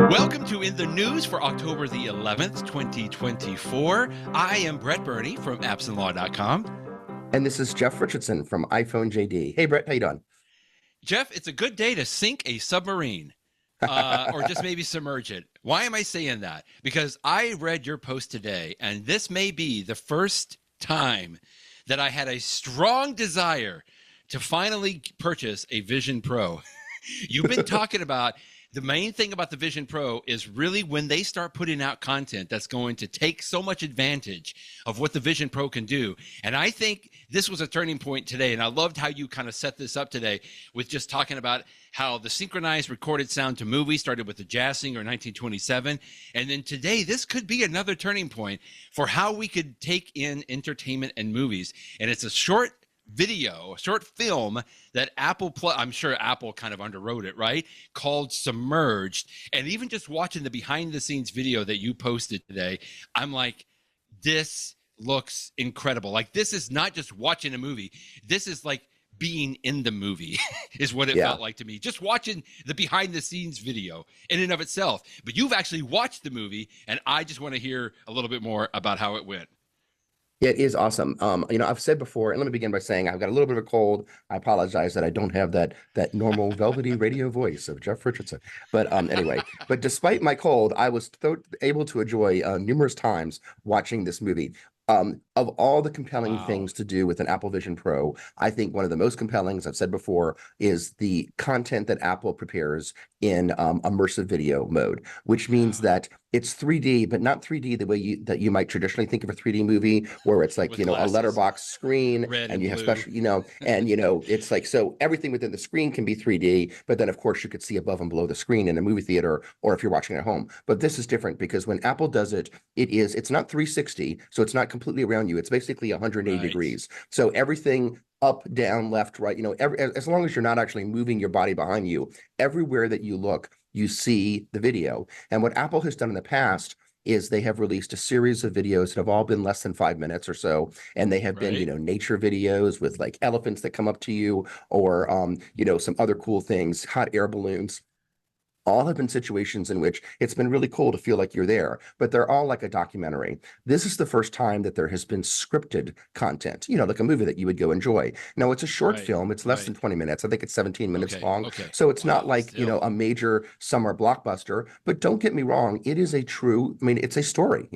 Welcome to In the News for October the 11th, 2024. I am Brett Burney from appsandlaw.com. And this is Jeff Richardson from iPhone JD. Hey, Brett, how you doing? Jeff, it's a good day to sink a submarine or just maybe submerge it. Why am I saying that? Because I read your post today, and this may be the first time that I had a strong desire to finally purchase a Vision Pro. You've been talking about the main thing about the Vision Pro is really when they start putting out content that's going to take so much advantage of what the Vision Pro can do. And I think this was a turning point today. And I loved how you kind of set this up today with just talking about how the synchronized recorded sound to movie started with the jazz singer in 1927. And then today, this could be another turning point for how we could take in entertainment and movies. And it's a short video, a short film that I'm sure Apple kind of underwrote it, right? Called Submerged. And even just watching the behind the scenes video that you posted today, I'm like, this looks incredible. Like, this is not just watching a movie. This is like being in the movie is what it felt like to me. Just watching the behind the scenes video in and of itself. But you've actually watched the movie, and I just want to hear a little bit more about how it went. It is awesome. I've said before, and let me begin by saying I've got a little bit of a cold. I apologize that I don't have that normal velvety radio voice of Jeff Richardson. But anyway, but despite my cold, I was able to enjoy numerous times watching this movie. Of all the compelling things to do with an Apple Vision Pro, I think one of the most compelling, as I've said before, is the content that Apple prepares in immersive video mode, which means that it's 3D, but not 3D the way that you might traditionally think of a 3D movie, where it's like, a letterbox screen and you have special, it's like, so everything within the screen can be 3D, but then of course you could see above and below the screen in a movie theater, or if you're watching at home. But this is different because when Apple does it, it's not 360, so it's not completely around you. It's basically 180 degrees. So everything up, down, left, right, as long as you're not actually moving your body behind you, everywhere that you look, you see the video. And what Apple has done in the past is they have released a series of videos that have all been less than 5 minutes or so. And they have been, nature videos with like elephants that come up to you, or, some other cool things, hot air balloons. All have been situations in which it's been really cool to feel like you're there, but they're all like a documentary. This is the first time that there has been scripted content, like a movie that you would go enjoy. Now, it's a short film. It's less than 20 minutes. I think it's 17 minutes long. So it's not like, a major summer blockbuster, but don't get me wrong. It is it's a story.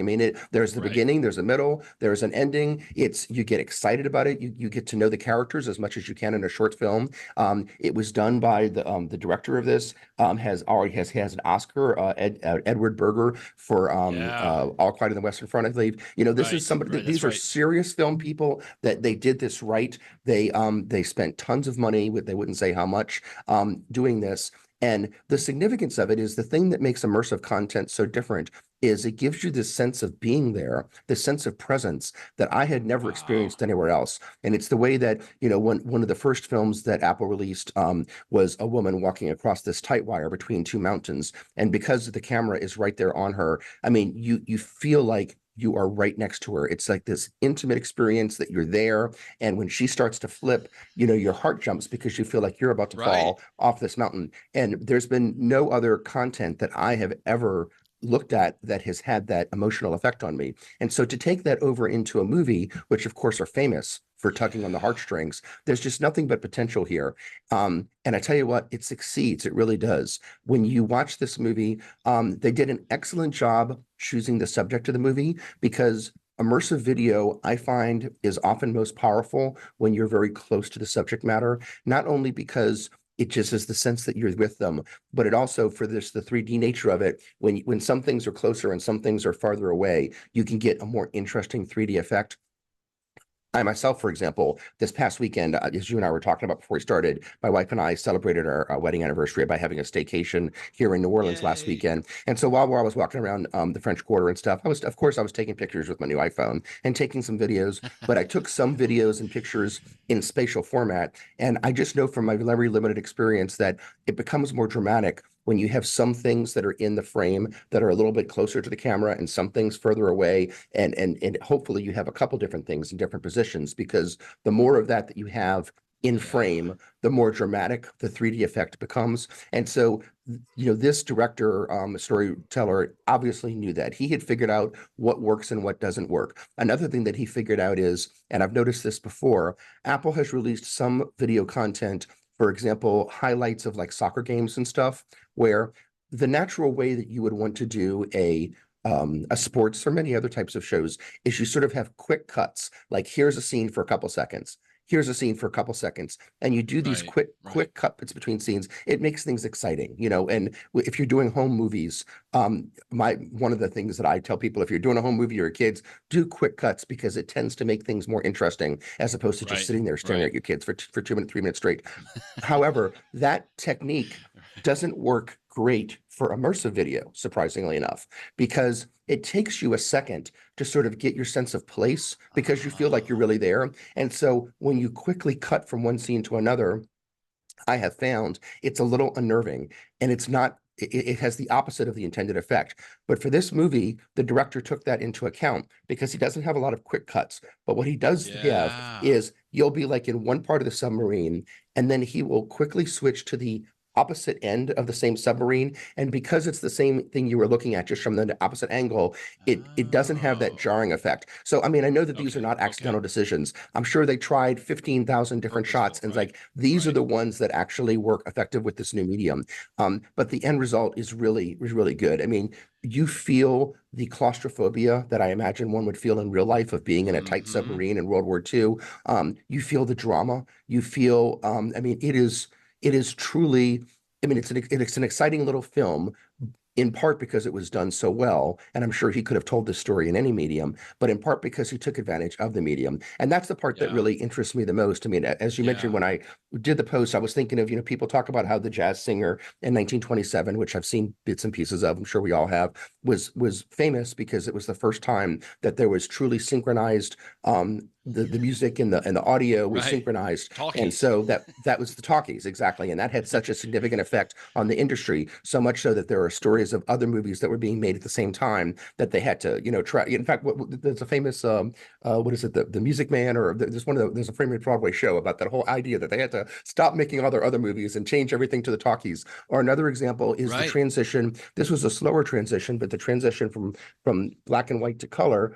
There's the beginning, there's a middle, there's an ending. You get excited about it. You get to know the characters as much as you can in a short film. It was done by the director of this, has an Oscar, Edward Berger, for All Quiet on the Western Front, I believe. This is somebody. These are serious film people that they did this right. They spent tons of money. They wouldn't say how much doing this. And the significance of it is the thing that makes immersive content so different is it gives you this sense of being there, this sense of presence that I had never experienced anywhere else. And it's the way that, one of the first films that Apple released was a woman walking across this tight wire between two mountains. And because the camera is right there on her, you feel like you are right next to her. It's like this intimate experience that you're there. And when she starts to flip, your heart jumps because you feel like you're about to fall off this mountain. And there's been no other content that I have ever looked at that has had that emotional effect on me. And so to take that over into a movie, which of course are famous for tugging on the heartstrings, there's just nothing but potential here. And I tell you what, it succeeds. It really does. When you watch this movie, they did an excellent job choosing the subject of the movie, because immersive video, I find, is often most powerful when you're very close to the subject matter, not only because it just is the sense that you're with them, but it also, for the 3D nature of it, when some things are closer and some things are farther away, you can get a more interesting 3D effect. I myself, for example, this past weekend, as you and I were talking about before we started, my wife and I celebrated our wedding anniversary by having a staycation here in New Orleans last weekend. And so while I was walking around the French Quarter and stuff, I was taking pictures with my new iPhone and taking some videos, but I took some videos and pictures in spatial format. And I just know from my very limited experience that it becomes more dramatic when you have some things that are in the frame that are a little bit closer to the camera and some things further away, and hopefully you have a couple different things in different positions, because the more of that you have, in Yeah. frame, the more dramatic the 3D effect becomes. And so, this director, storyteller, obviously knew that. He had figured out what works and what doesn't work. Another thing that he figured out is, and I've noticed this before, Apple has released some video content, for example, highlights of like soccer games and stuff, where the natural way that you would want to do a sports or many other types of shows is you sort of have quick cuts, like here's a scene for a couple seconds, here's a scene for a couple seconds, and you do these Right. Right. quick cuts between scenes. It makes things exciting, and if you're doing home movies, one of the things that I tell people, if you're doing a home movie or your kids, do quick cuts, because it tends to make things more interesting as opposed to just Right. sitting there staring Right. at your kids for 2 minutes, 3 minutes straight. However, that technique doesn't work great for immersive video, surprisingly enough, because it takes you a second to sort of get your sense of place, because you feel like you're Oh, really there. And so when you quickly cut from one scene to another, I have found it's a little unnerving, and it has the opposite of the intended effect. But for this movie, the director took that into account, because he doesn't have a lot of quick cuts. But what he does have yeah. is, you'll be like in one part of the submarine, and then he will quickly switch to the opposite end of the same submarine. And because it's the same thing you were looking at, just from the opposite angle, it doesn't have that Oh, jarring effect. So, I mean, I know that these are okay. not Okay. accidental decisions. I'm sure they tried 15,000 different shots, Purposeful. and it's Right. like, these are Right. the ones that actually work effective with this new medium. But the end result is really good. I mean, you feel the claustrophobia that I imagine one would feel in real life of being in a tight Mm-hmm. submarine in World War II. You feel the drama. You feel, I mean, it is truly, I mean, it's an exciting little film, in part because it was done so well. And I'm sure he could have told this story in any medium, but in part because he took advantage of the medium. And that's the part that Yeah. really interests me the most. I mean, as you mentioned, Yeah. when I did the post, I was thinking of, people talk about how the jazz singer in 1927, which I've seen bits and pieces of, I'm sure we all have, was famous because it was the first time that there was truly synchronized, the music and the audio was Right. synchronized. And Talkies. so that was the talkies, exactly. And that had such a significant effect on the industry, so much so that there are stories of other movies that were being made at the same time that they had to, try. In fact, there's a famous, what is it, the Music Man, or there's a famous Broadway show about that whole idea that they had to stop making all their other movies and change everything to the talkies. Or another example is the Right. transition. This was a slower transition, but the transition from black and white to color.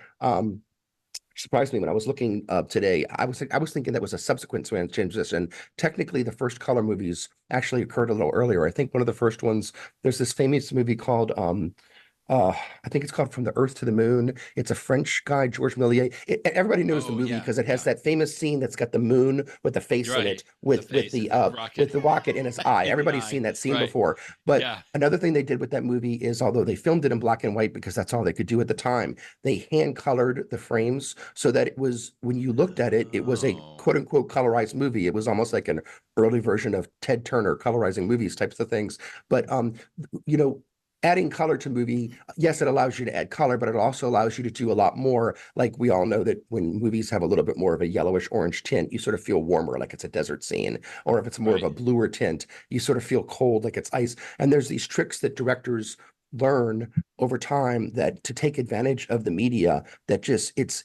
Surprised me when I was looking up today. I was thinking that was a subsequent transition. Technically, the first color movies actually occurred a little earlier. I think one of the first ones. There's this famous movie called uh, I think it's called From the Earth to the Moon. It's a French guy, Georges Méliès. Everybody knows the Oh, movie yeah. because it has Yeah. that famous scene that's got the moon with the You're face in right. it, With the with face and the rocket the rocket in his eye. in the Everybody's eye. seen that scene Right. before. But Yeah. another thing they did with that movie is, although they filmed it in black and white because that's all they could do at the time, they hand colored the frames so that it was, when you looked at it, it was a Oh. quote unquote colorized movie. It was almost like an early version of Ted Turner colorizing movies types of things. But you know, adding color to movie, yes, it allows you to add color, but it also allows you to do a lot more. Like, we all know that when movies have a little bit more of a yellowish orange tint, you sort of feel warmer, like it's a desert scene. Or if it's more of Right. a bluer tint, you sort of feel cold, like it's ice. And there's these tricks that directors learn over time, that to take advantage of the media, that just it's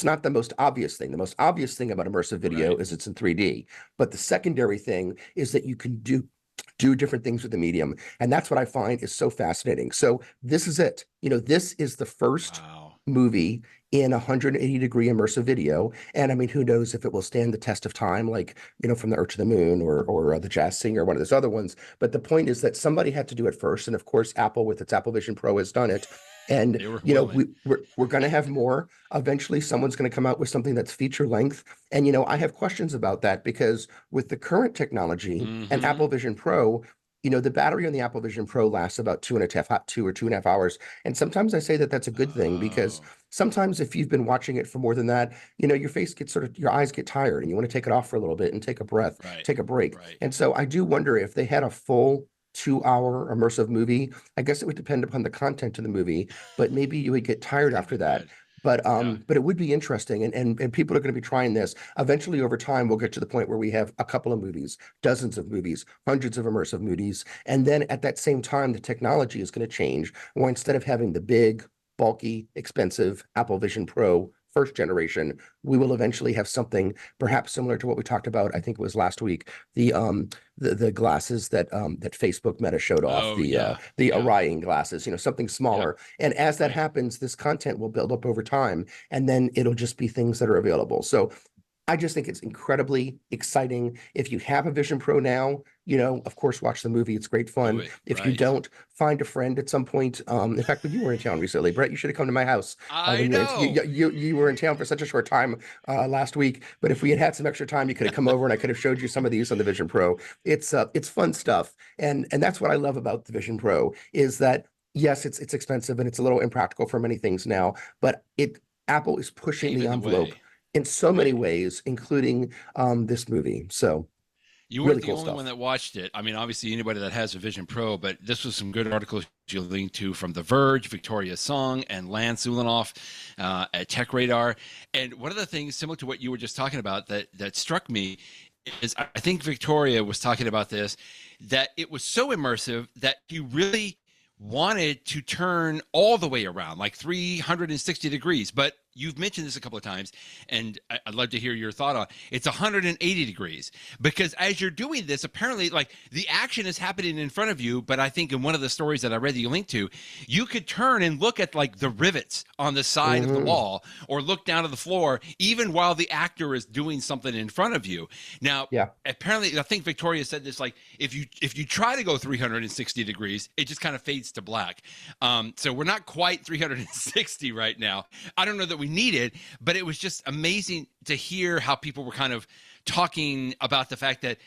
not the most obvious thing. The most obvious thing about immersive video Right. is it's in 3D. But the secondary thing is that you can do different things with the medium. And that's what I find is so fascinating. So this is it. This is the first Wow. movie in 180-degree immersive video. And I mean, who knows if it will stand the test of time, like, From the Earth to the Moon, or The Jazz Singer, one of those other ones. But the point is that somebody had to do it first. And of course, Apple with its Apple Vision Pro has done it. And, They were willing. we're going to have more. Eventually, someone's going to come out with something that's feature length. And, I have questions about that, because with the current technology and Mm-hmm. Apple Vision Pro, the battery on the Apple Vision Pro lasts about 2 or 2.5 hours. And sometimes I say that that's a good thing, because Oh. sometimes if you've been watching it for more than that, your face gets your eyes get tired, and you want to take it off for a little bit and take a breath, Right. take a break. Right. And so I do wonder if they had a full 2-hour immersive movie. I guess it would depend upon the content of the movie, but maybe you would get I tired think after it that. would. But Yeah. it would be interesting, and people are going to be trying this. Eventually, over time, we'll get to the point where we have a couple of movies, dozens of movies, hundreds of immersive movies, and then at that same time, the technology is going to change. Where instead of having the big, bulky, expensive Apple Vision Pro first generation, we will eventually have something perhaps similar to what we talked about. I think it was last week, the glasses that that Facebook Meta showed off, Oh yeah, the yeah, Orion glasses, something yep, smaller. And as that right. happens, this content will build up over time, and then it'll just be things that are available. So I just think it's incredibly exciting. If you have a Vision Pro now, of course, watch the movie. It's great Do fun. it If you right. don't, find a friend at some point. In fact, when you were in town recently, Brett, you should have come to my house I when know. you were in town for such a short time last week. But if we had had some extra time, you could have come over and I could have showed you some of these on the Vision Pro. It's fun stuff, and that's what I love about the Vision Pro is that yes, it's expensive and it's a little impractical for many things now, but Apple is pushing the Paving the envelope way. in so many Right. ways, including this movie. So You weren't really the cool only one stuff. that watched it. I mean, obviously, anybody that has a Vision Pro, but this was some good articles you linked to from The Verge, Victoria Song, and Lance Ulanoff at Tech Radar. And one of the things, similar to what you were just talking about, that struck me is I think Victoria was talking about this, that it was so immersive that he really wanted to turn all the way around, like 360 degrees. But you've mentioned this a couple of times, and I'd love to hear your thought on it. It's 180 degrees because as you're doing this, apparently, like the action is happening in front of you. But I think in one of the stories that I read that you linked to, you could turn and look at like the rivets on the side of the Hmm. wall or look down to the floor, even while the actor is doing something in front of you. Now, Yeah. apparently, I think Victoria said this, like if you try to go 360 degrees, it just kind of fades to black. So we're not quite 360 right now. I don't know that we need it, but it was just amazing to hear how people were kind of talking about the fact that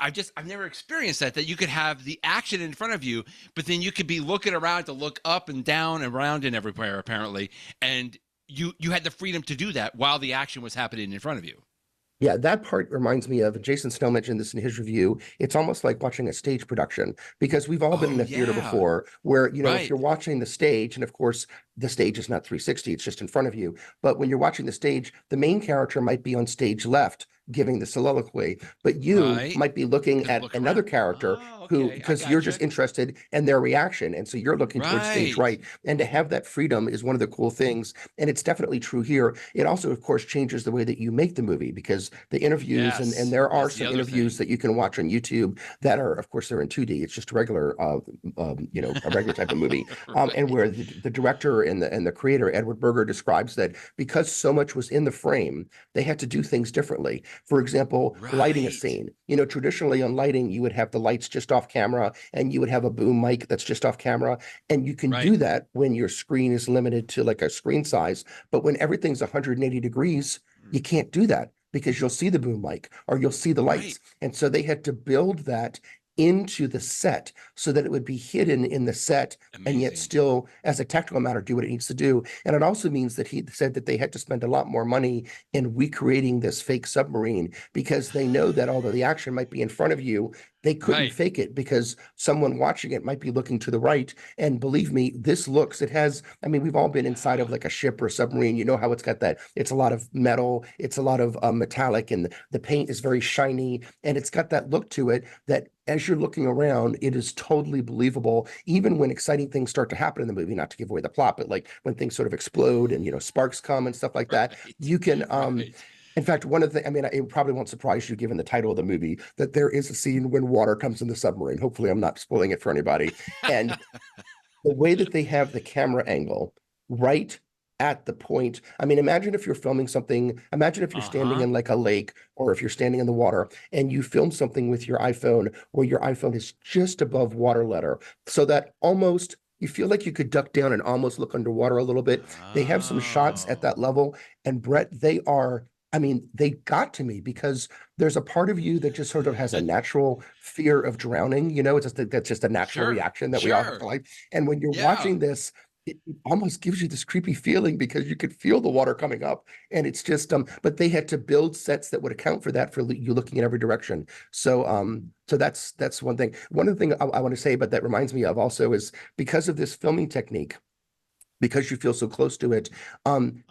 I've never experienced that you could have the action in front of you, but then you could be looking around to look up and down and around and everywhere apparently, and you had the freedom to do that while the action was happening in front of you. Yeah, that part reminds me of Jason Snell mentioned this in his review. It's almost like watching a stage production because we've all been in Oh a theater yeah, before where, if right, you're watching the stage, and of course, the stage is not 360, it's just in front of you. But when you're watching the stage, the main character might be on stage left giving the soliloquy, but you right. might be looking Could at look another around. character Oh, who, okay, I because you're just gotcha. interested in their reaction. And so you're looking towards stage Right, right. And to have that freedom is one of the cool things. And it's definitely true here. It also, of course, changes the way that you make the movie because the interviews, and yes, there are that's the some other interviews thing. that you can watch on YouTube that are, of course, they're in 2D. It's just a regular, a regular type of movie. And Right, where the director and the creator, Edward Berger, describes that because so much was in the frame, they had to do things differently. For example, lighting a right, scene. Traditionally on lighting, you would have the lights just off camera and you would have a boom mic that's just off camera. And you can right, do that when your screen is limited to like a screen size. But when everything's 180 degrees, you can't do that because you'll see the boom mic or you'll see the right. lights. And so they had to build that into the set so that it would be hidden in the set and yet Amazing. still, as a technical matter, do what it needs to do. And it also means that he said that they had to spend a lot more money in recreating this fake submarine because they know that although the action might be in front of you, they couldn't Right. fake it because someone watching it might be looking to the right. And believe me, it has, I mean, we've all been inside of Yeah. like a ship or a submarine. You know how it's got that, it's a lot of metal, it's a lot of metallic, and the paint is very shiny. And it's got that look to it that as you're looking around, it is totally believable, even when exciting things start to happen in the movie, not to give away the plot, but like when things sort of explode and, sparks come and stuff like that, Right. you can, Right. in fact, one of the, I mean, it probably won't surprise you given the title of the movie that there is a scene when water comes in the submarine. Hopefully, I'm not spoiling it for anybody. And the way that they have the camera angle right at the point. I mean, imagine if you're filming something, imagine if you're standing Uh-huh. in like a lake or if you're standing in the water and you film something with your iPhone where your iPhone is just above water level so that almost you feel like you could duck down and almost look underwater a little bit. They have some shots at Oh. that level. And Brett, I mean, they got to me because there's a part of you that just sort of has a natural fear of drowning. That's just a natural Sure. reaction that we all have to Sure. like. And when you're Yeah. watching this, it almost gives you this creepy feeling because you could feel the water coming up. And it's just, but they had to build sets that would account for that for you looking in every direction. So that's one thing. One of the things I want to say, but that reminds me of also is because of this filming technique, because you feel so close to it,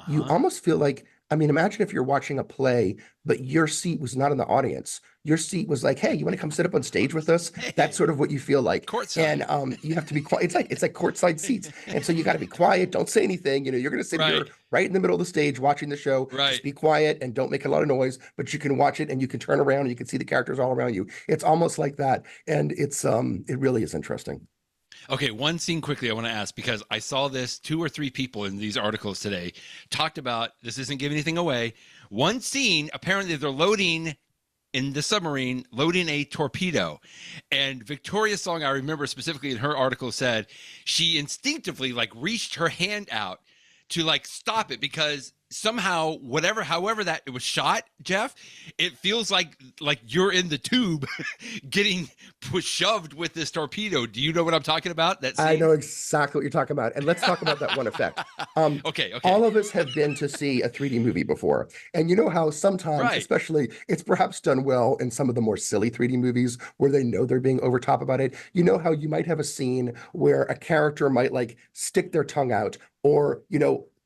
you Uh-huh. almost feel like, I mean, imagine if you're watching a play, but your seat was not in the audience. Your seat was like, hey, you want to come sit up on stage with us? That's Hey, sort of what you feel like. And courtside. you have to be quiet. It's like courtside seats. And so you got to be quiet. Don't say anything. You're going to sit Right. here right in the middle of the stage watching the show. Right. Just be quiet and don't make a lot of noise, but you can watch it and you can turn around and you can see the characters all around you. It's almost like that. And it really is interesting. Okay, one scene quickly I want to ask, because I saw this, 2 or 3 people in these articles today talked about, this isn't giving anything away. One scene, apparently they're loading in the submarine, loading a torpedo. And Victoria's Song, I remember specifically in her article, said she instinctively like reached her hand out to like stop it, because somehow, however that it was shot, Jeff, it feels like you're in the tube getting shoved with this torpedo. Do you know what I'm talking about? That scene? I know exactly what you're talking about. And let's talk about that one effect. Okay. All of us have been to see a 3D movie before. And you know how sometimes, Right. especially, it's perhaps done well in some of the more silly 3D movies where they know they're being over top about it. You know how you might have a scene where a character might like stick their tongue out, or,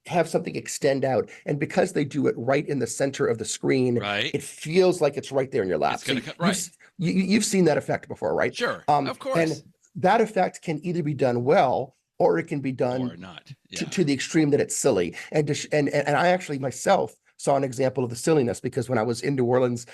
have something extend out, and because they do it right in the center of the screen, Right. it feels like it's right there in your lap. Right. You've seen that effect before, right? Sure. Of course. And that effect can either be done well, or it can be done or not. Yeah. to the extreme that it's silly. And I actually myself saw an example of the silliness, because when I was in New Orleans,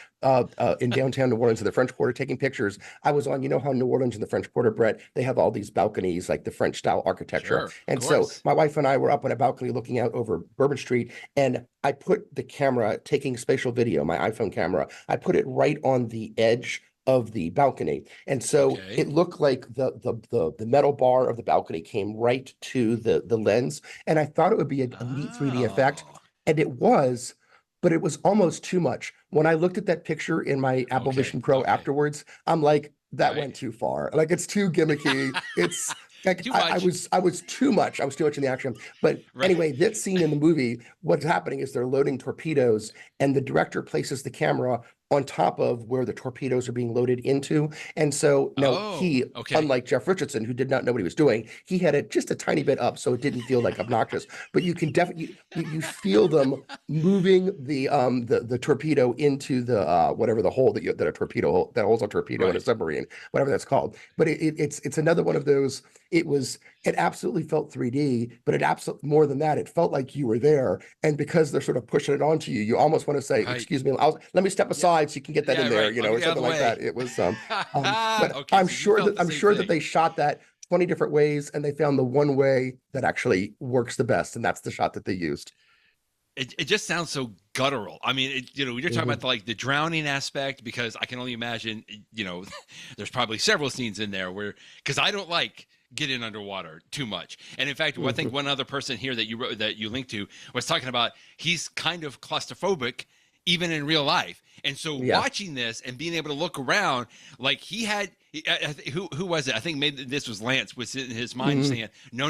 in downtown New Orleans in the French Quarter taking pictures, I was on, how New Orleans and the French Quarter, Brett, they have all these balconies, like the French style architecture. Sure, and so my wife and I were up on a balcony looking out over Bourbon Street, and I put the camera, taking spatial video, my iPhone camera, I put it right on the edge of the balcony. And so it looked like the metal bar of the balcony came right to the lens. And I thought it would be a neat 3D effect. And it was, but it was almost too much. When I looked at that picture in my Apple Vision Pro afterwards, I'm like, that went too far. Like, it's too gimmicky. It's like, I was too much. I was too much in the action. But anyway, that scene in the movie, what's happening is they're loading torpedoes, and the director places the camera on top of where the torpedoes are being loaded into. And so unlike Jeff Richardson, who did not know what he was doing, he had it just a tiny bit up so it didn't feel like obnoxious. But you can definitely you feel them moving the torpedo into the whatever the hole that a torpedo that holds a torpedo in a submarine, whatever that's called. But it's another one of those. It absolutely felt 3D, but it absolutely, more than that, it felt like you were there. And because they're sort of pushing it onto you, you almost want to say, excuse me, let me step aside so you can get that in there, or something like that. It was, but I'm sure that they shot that 20 different ways, and they found the one way that actually works the best. And that's the shot that they used. It just sounds so guttural. I mean, you're talking about the drowning aspect, because I can only imagine, there's probably several scenes in there where, because I don't like getting underwater too much. And in fact, I think one other person here that you linked to was talking about, he's kind of claustrophobic even in real life. And so watching this and being able to look around, like who was it? I think maybe this was Lance, was in his mind saying, no,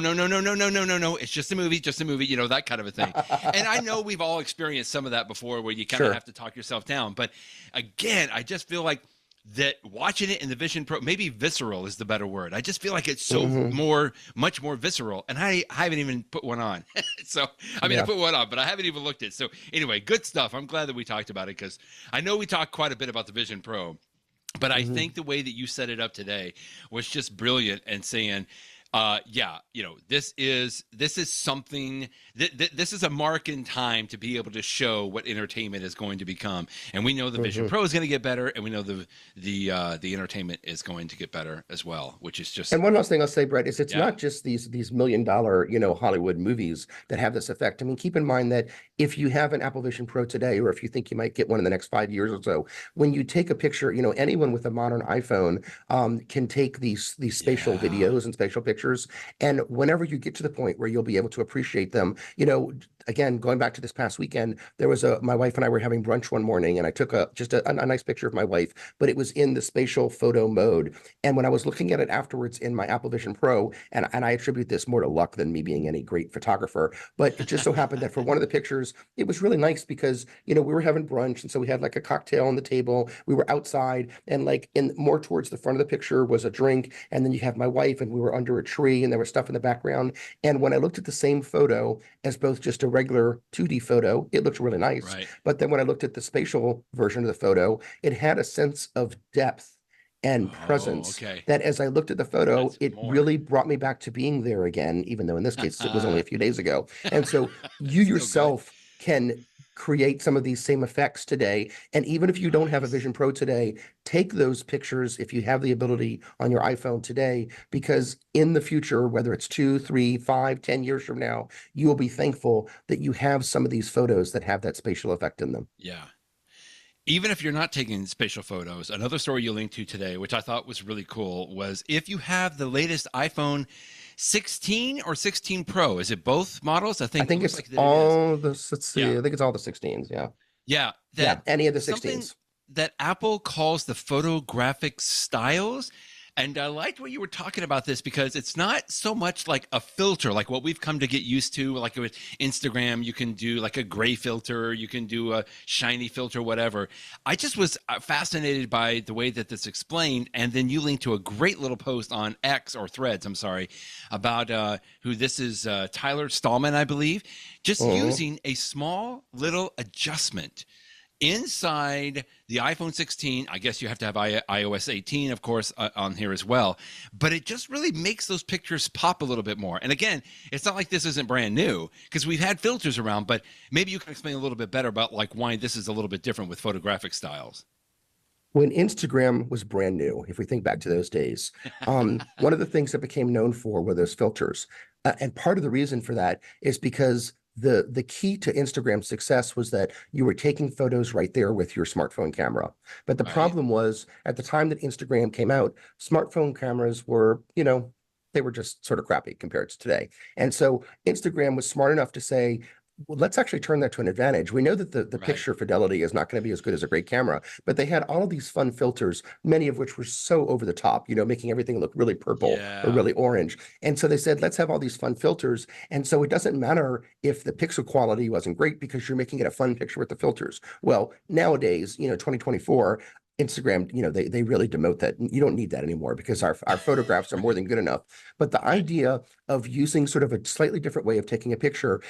it's just a movie, that kind of a thing. And I know we've all experienced some of that before, where you kind of have to talk yourself down. But again, I just feel like that watching it in the Vision Pro, maybe visceral is the better word. I just feel like it's so much more visceral, and I haven't even put one on. So, I put one on, but I haven't even looked at it. So anyway, good stuff. I'm glad that we talked about it, because I know we talked quite a bit about the Vision Pro, but I think the way that you set it up today was just brilliant, and saying, this is something this is a mark in time to be able to show what entertainment is going to become. And we know the Vision Pro is going to get better, and we know the entertainment is going to get better as well, which is just. And one last thing I'll say, Brett, is it's not just these $1 million, Hollywood movies that have this effect. I mean, keep in mind that if you have an Apple Vision Pro today, or if you think you might get one in the next 5 years or so, when you take a picture, anyone with a modern iPhone can take these spatial videos and spatial pictures. And whenever you get to the point where you'll be able to appreciate them, again, going back to this past weekend, there was my wife and I were having brunch one morning, and I took a nice picture of my wife, but it was in the spatial photo mode. And when I was looking at it afterwards in my Apple Vision Pro, and I attribute this more to luck than me being any great photographer, but it just so happened that for one of the pictures, it was really nice, because, we were having brunch, and so we had like a cocktail on the table, we were outside, and like more towards the front of the picture was a drink, and then you have my wife, and we were under a tree, and there was stuff in the background. And when I looked at the same photo as both just a regular 2D photo, it looked really nice. But then when I looked at the spatial version of the photo, it had a sense of depth and Oh, presence okay. that as I looked at the photo, That's it more. really brought me back to being there again, even though in this case it was only a few days ago. And so you Still good. yourself can create some of these same effects today. And even if you don't have a Nice. Vision Pro today, take those pictures if you have the ability on your iPhone today, because in the future, whether it's 2, 3, 5, 10 years from now, you will be thankful that you have some of these photos that have that spatial effect in them. Yeah. Even if you're not taking spatial photos, another story you linked to today, which I thought was really cool, was if you have the latest iPhone 16 or 16 Pro, is it both models? I I think it think looks it's like that it is. all the, let's Yeah. see, I think it's all the 16s. Yeah. Yeah. Yeah. That Any of the something 16s. that Apple calls the photographic styles. And I liked what you were talking about this because it's not so much like a filter, like what we've come to get used to. Like with Instagram, you can do like a gray filter, you can do a shiny filter, whatever. I just was fascinated by the way that this explained. And then you linked to a great little post on X or Threads, I'm sorry, about who this is, Tyler Stallman, I believe, just Mhm. using a small little adjustment inside the iPhone 16. I guess you have to have iOS 18, of course, on here as well. But it just really makes those pictures pop a little bit more. And again, it's not like this isn't brand new because we've had filters around, but maybe you can explain a little bit better about like why this is a little bit different with photographic styles. When Instagram was brand new, if we think back to those days, one of the things that became known for were those filters. And part of the reason for that is because the key to Instagram's success was that you were taking photos right there with your smartphone camera. But the Right. problem was at the time that Instagram came out, smartphone cameras were, they were just sort of crappy compared to today. And so Instagram was smart enough to say, well, let's actually turn that to an advantage. We know that the Right. picture fidelity is not going to be as good as a great camera, but they had all of these fun filters, many of which were so over the top, making everything look really purple or Yeah. really orange. And so they said, let's have all these fun filters. And so it doesn't matter if the pixel quality wasn't great because you're making it a fun picture with the filters. Well, nowadays, 2024, Instagram, they really demote that. You don't need that anymore because our photographs are more Right. than good enough. But the Right. idea of using sort of a slightly different way of taking a picture,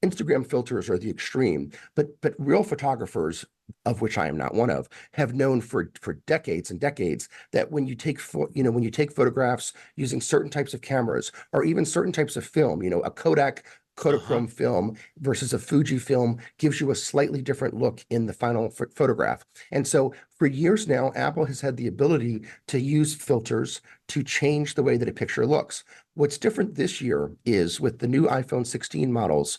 Instagram filters are the extreme, but real photographers, of which I am not one of, have known for decades and decades that when you take when you take photographs using certain types of cameras or even certain types of film, a Kodak Uh-huh. Kodachrome film versus a Fuji film gives you a slightly different look in the final photograph. And so for years now, Apple has had the ability to use filters to change the way that a picture looks. What's different this year is with the new iPhone 16 models,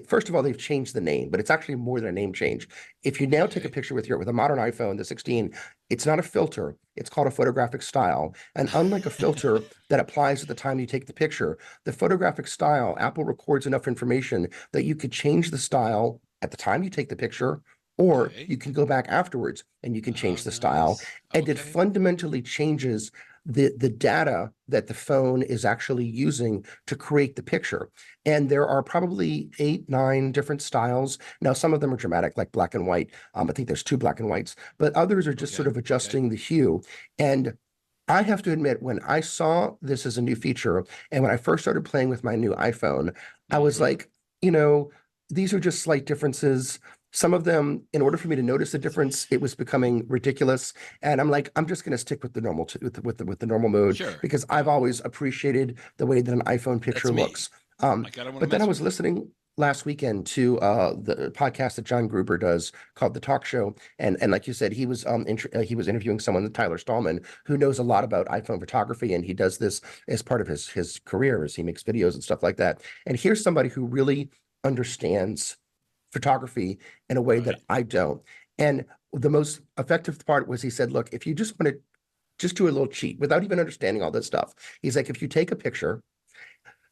first of all, they've changed the name, but it's actually more than a name change. If you now take a Okay. picture with a modern iPhone, the 16, it's not a filter, it's called a photographic style. And unlike a filter that applies at the time you take the picture, the photographic style, Apple records enough information that you could change the style at the time you take the picture, or Okay. you can go back afterwards and you can Oh, change the style. nice. And it Okay. fundamentally changes the data that the phone is actually using to create the picture. And there are probably 8, 9 different styles. Now, some of them are dramatic, like black and white. I think there's 2 black and whites, but others are just sort Okay. of Okay. adjusting the hue. And I have to admit, when I saw this as a new feature, and when I first started playing with my new iPhone, I was Mm-hmm. like, you know, these are just slight differences. Some of them, in order for me to notice the difference, it was becoming ridiculous. And I'm like, I'm just going to stick with the normal with the normal mode Sure. because I've Yeah. always appreciated the way that an iPhone That's picture me. looks. Um, Like I don't want to but then I mess was with it. listening last weekend to the podcast that John Gruber does called The Talk Show, and like you said, he was interviewing someone, Tyler Stallman, who knows a lot about iPhone photography, and he does this as part of his career as he makes videos and stuff like that. And here's somebody who really understands photography in a way that Right. I don't. And the most effective part was he said, look, if you just want to just do a little cheat without even understanding all this stuff, he's like, if you take a picture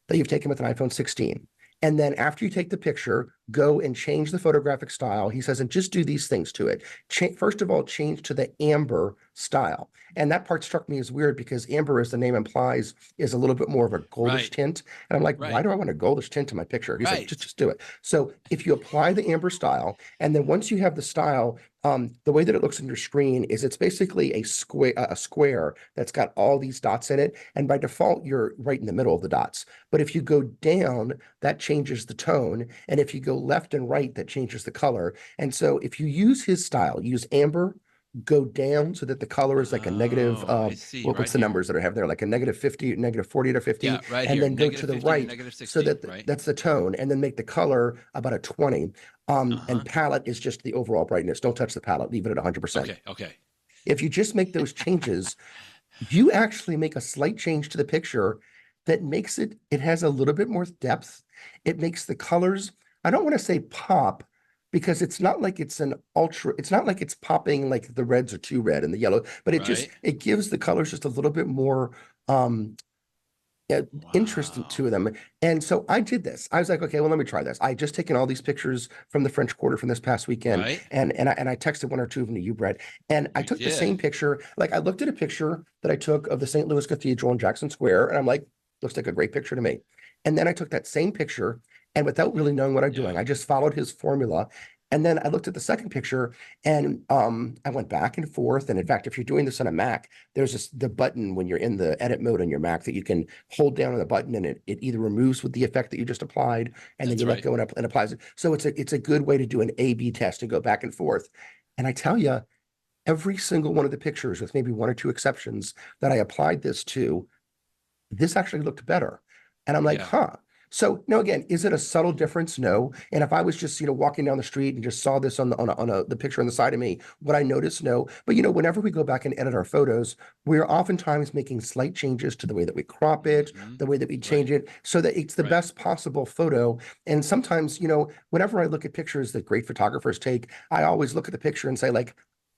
that you've taken with an iPhone 16. And then after you take the picture, go and change the photographic style. He says, and just do these things to it. First of all, change to the amber style. And that part struck me as weird because amber, as the name implies, is a little bit more of a goldish Right. tint. And I'm like, why Right. do I want a goldish tint to my picture? He's like, Right. just do it. So if you apply the amber style, and then once you have the style, the way that it looks on your screen is it's basically a square that's got all these dots in it. And by default, you're right in the middle of the dots. But if you go down, that changes the tone. And if you go left and right, that changes the color. And so if you use his style, use amber go down so that the color is like a negative, Oh, I see. Right what's the here. numbers that I have there? Like a negative 50, negative 40 to Yeah, 50, right and here. then go to Negative the 50 to right negative so 60, that right? that's the tone, and then make the color about a 20. Uh-huh. And palette is just the overall brightness. Don't touch the palette, leave it at 100%. Okay, okay. If you just make those changes, you actually make a slight change to the picture that makes it has a little bit more depth. It makes the colors, I don't want to say pop, because it's not like it's not like it's popping like the reds are too red and the yellow, but Right. it gives the colors just a little bit more um interesting Wow. to them. And so I did this. I was like, okay, well, let me try this. I just taken all these pictures from the French Quarter from this past weekend, Right? and I texted one or two of them to you, Brett. And I You took the same did. picture. Like I looked at a picture that I took of the St. Louis Cathedral in Jackson Square, and I'm like, looks like a great picture to me. And then I took that same picture, and without really knowing what I'm doing, Yeah. I just followed his formula. And then I looked at the second picture, and I went back and forth. And in fact, if you're doing this on a Mac, there's the button when you're in the edit mode on your Mac that you can hold down on the button, and it either removes with the effect that you just applied, and then That's you let right. go and applies it. So it's a good way to do an A/B test and go back and forth. And I tell you, every single one of the pictures, with maybe one or two exceptions that I applied this to, this actually looked better. And I'm like, Yeah. huh. So now again, is it a subtle difference? No. And if I was just, walking down the street and just saw this the picture on the side of me, would I notice? No. But whenever we go back and edit our photos, we're oftentimes making slight changes to the way that we crop it, Hmm. the way that we Right. change it, so that it's the Right. best possible photo. And sometimes, whenever I look at pictures that great photographers take, I always look at the picture and say, like,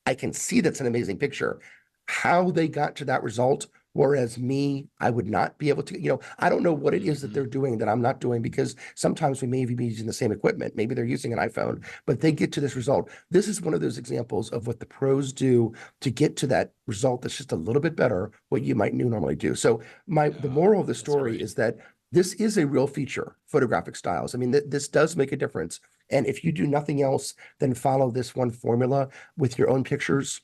I can see that's an amazing picture. How they got to that result, whereas me, I would not be able to, I don't know what it is that Hmm. they're doing that I'm not doing, because sometimes we may even be using the same equipment. Maybe they're using an iPhone, but they get to this result. This is one of those examples of what the pros do to get to that result that's just a little bit better what you might normally do. So the Yeah. moral of the That's story great. is that this is a real feature, photographic styles. I mean, this does make a difference. And if you do nothing else than follow this one formula with your own pictures,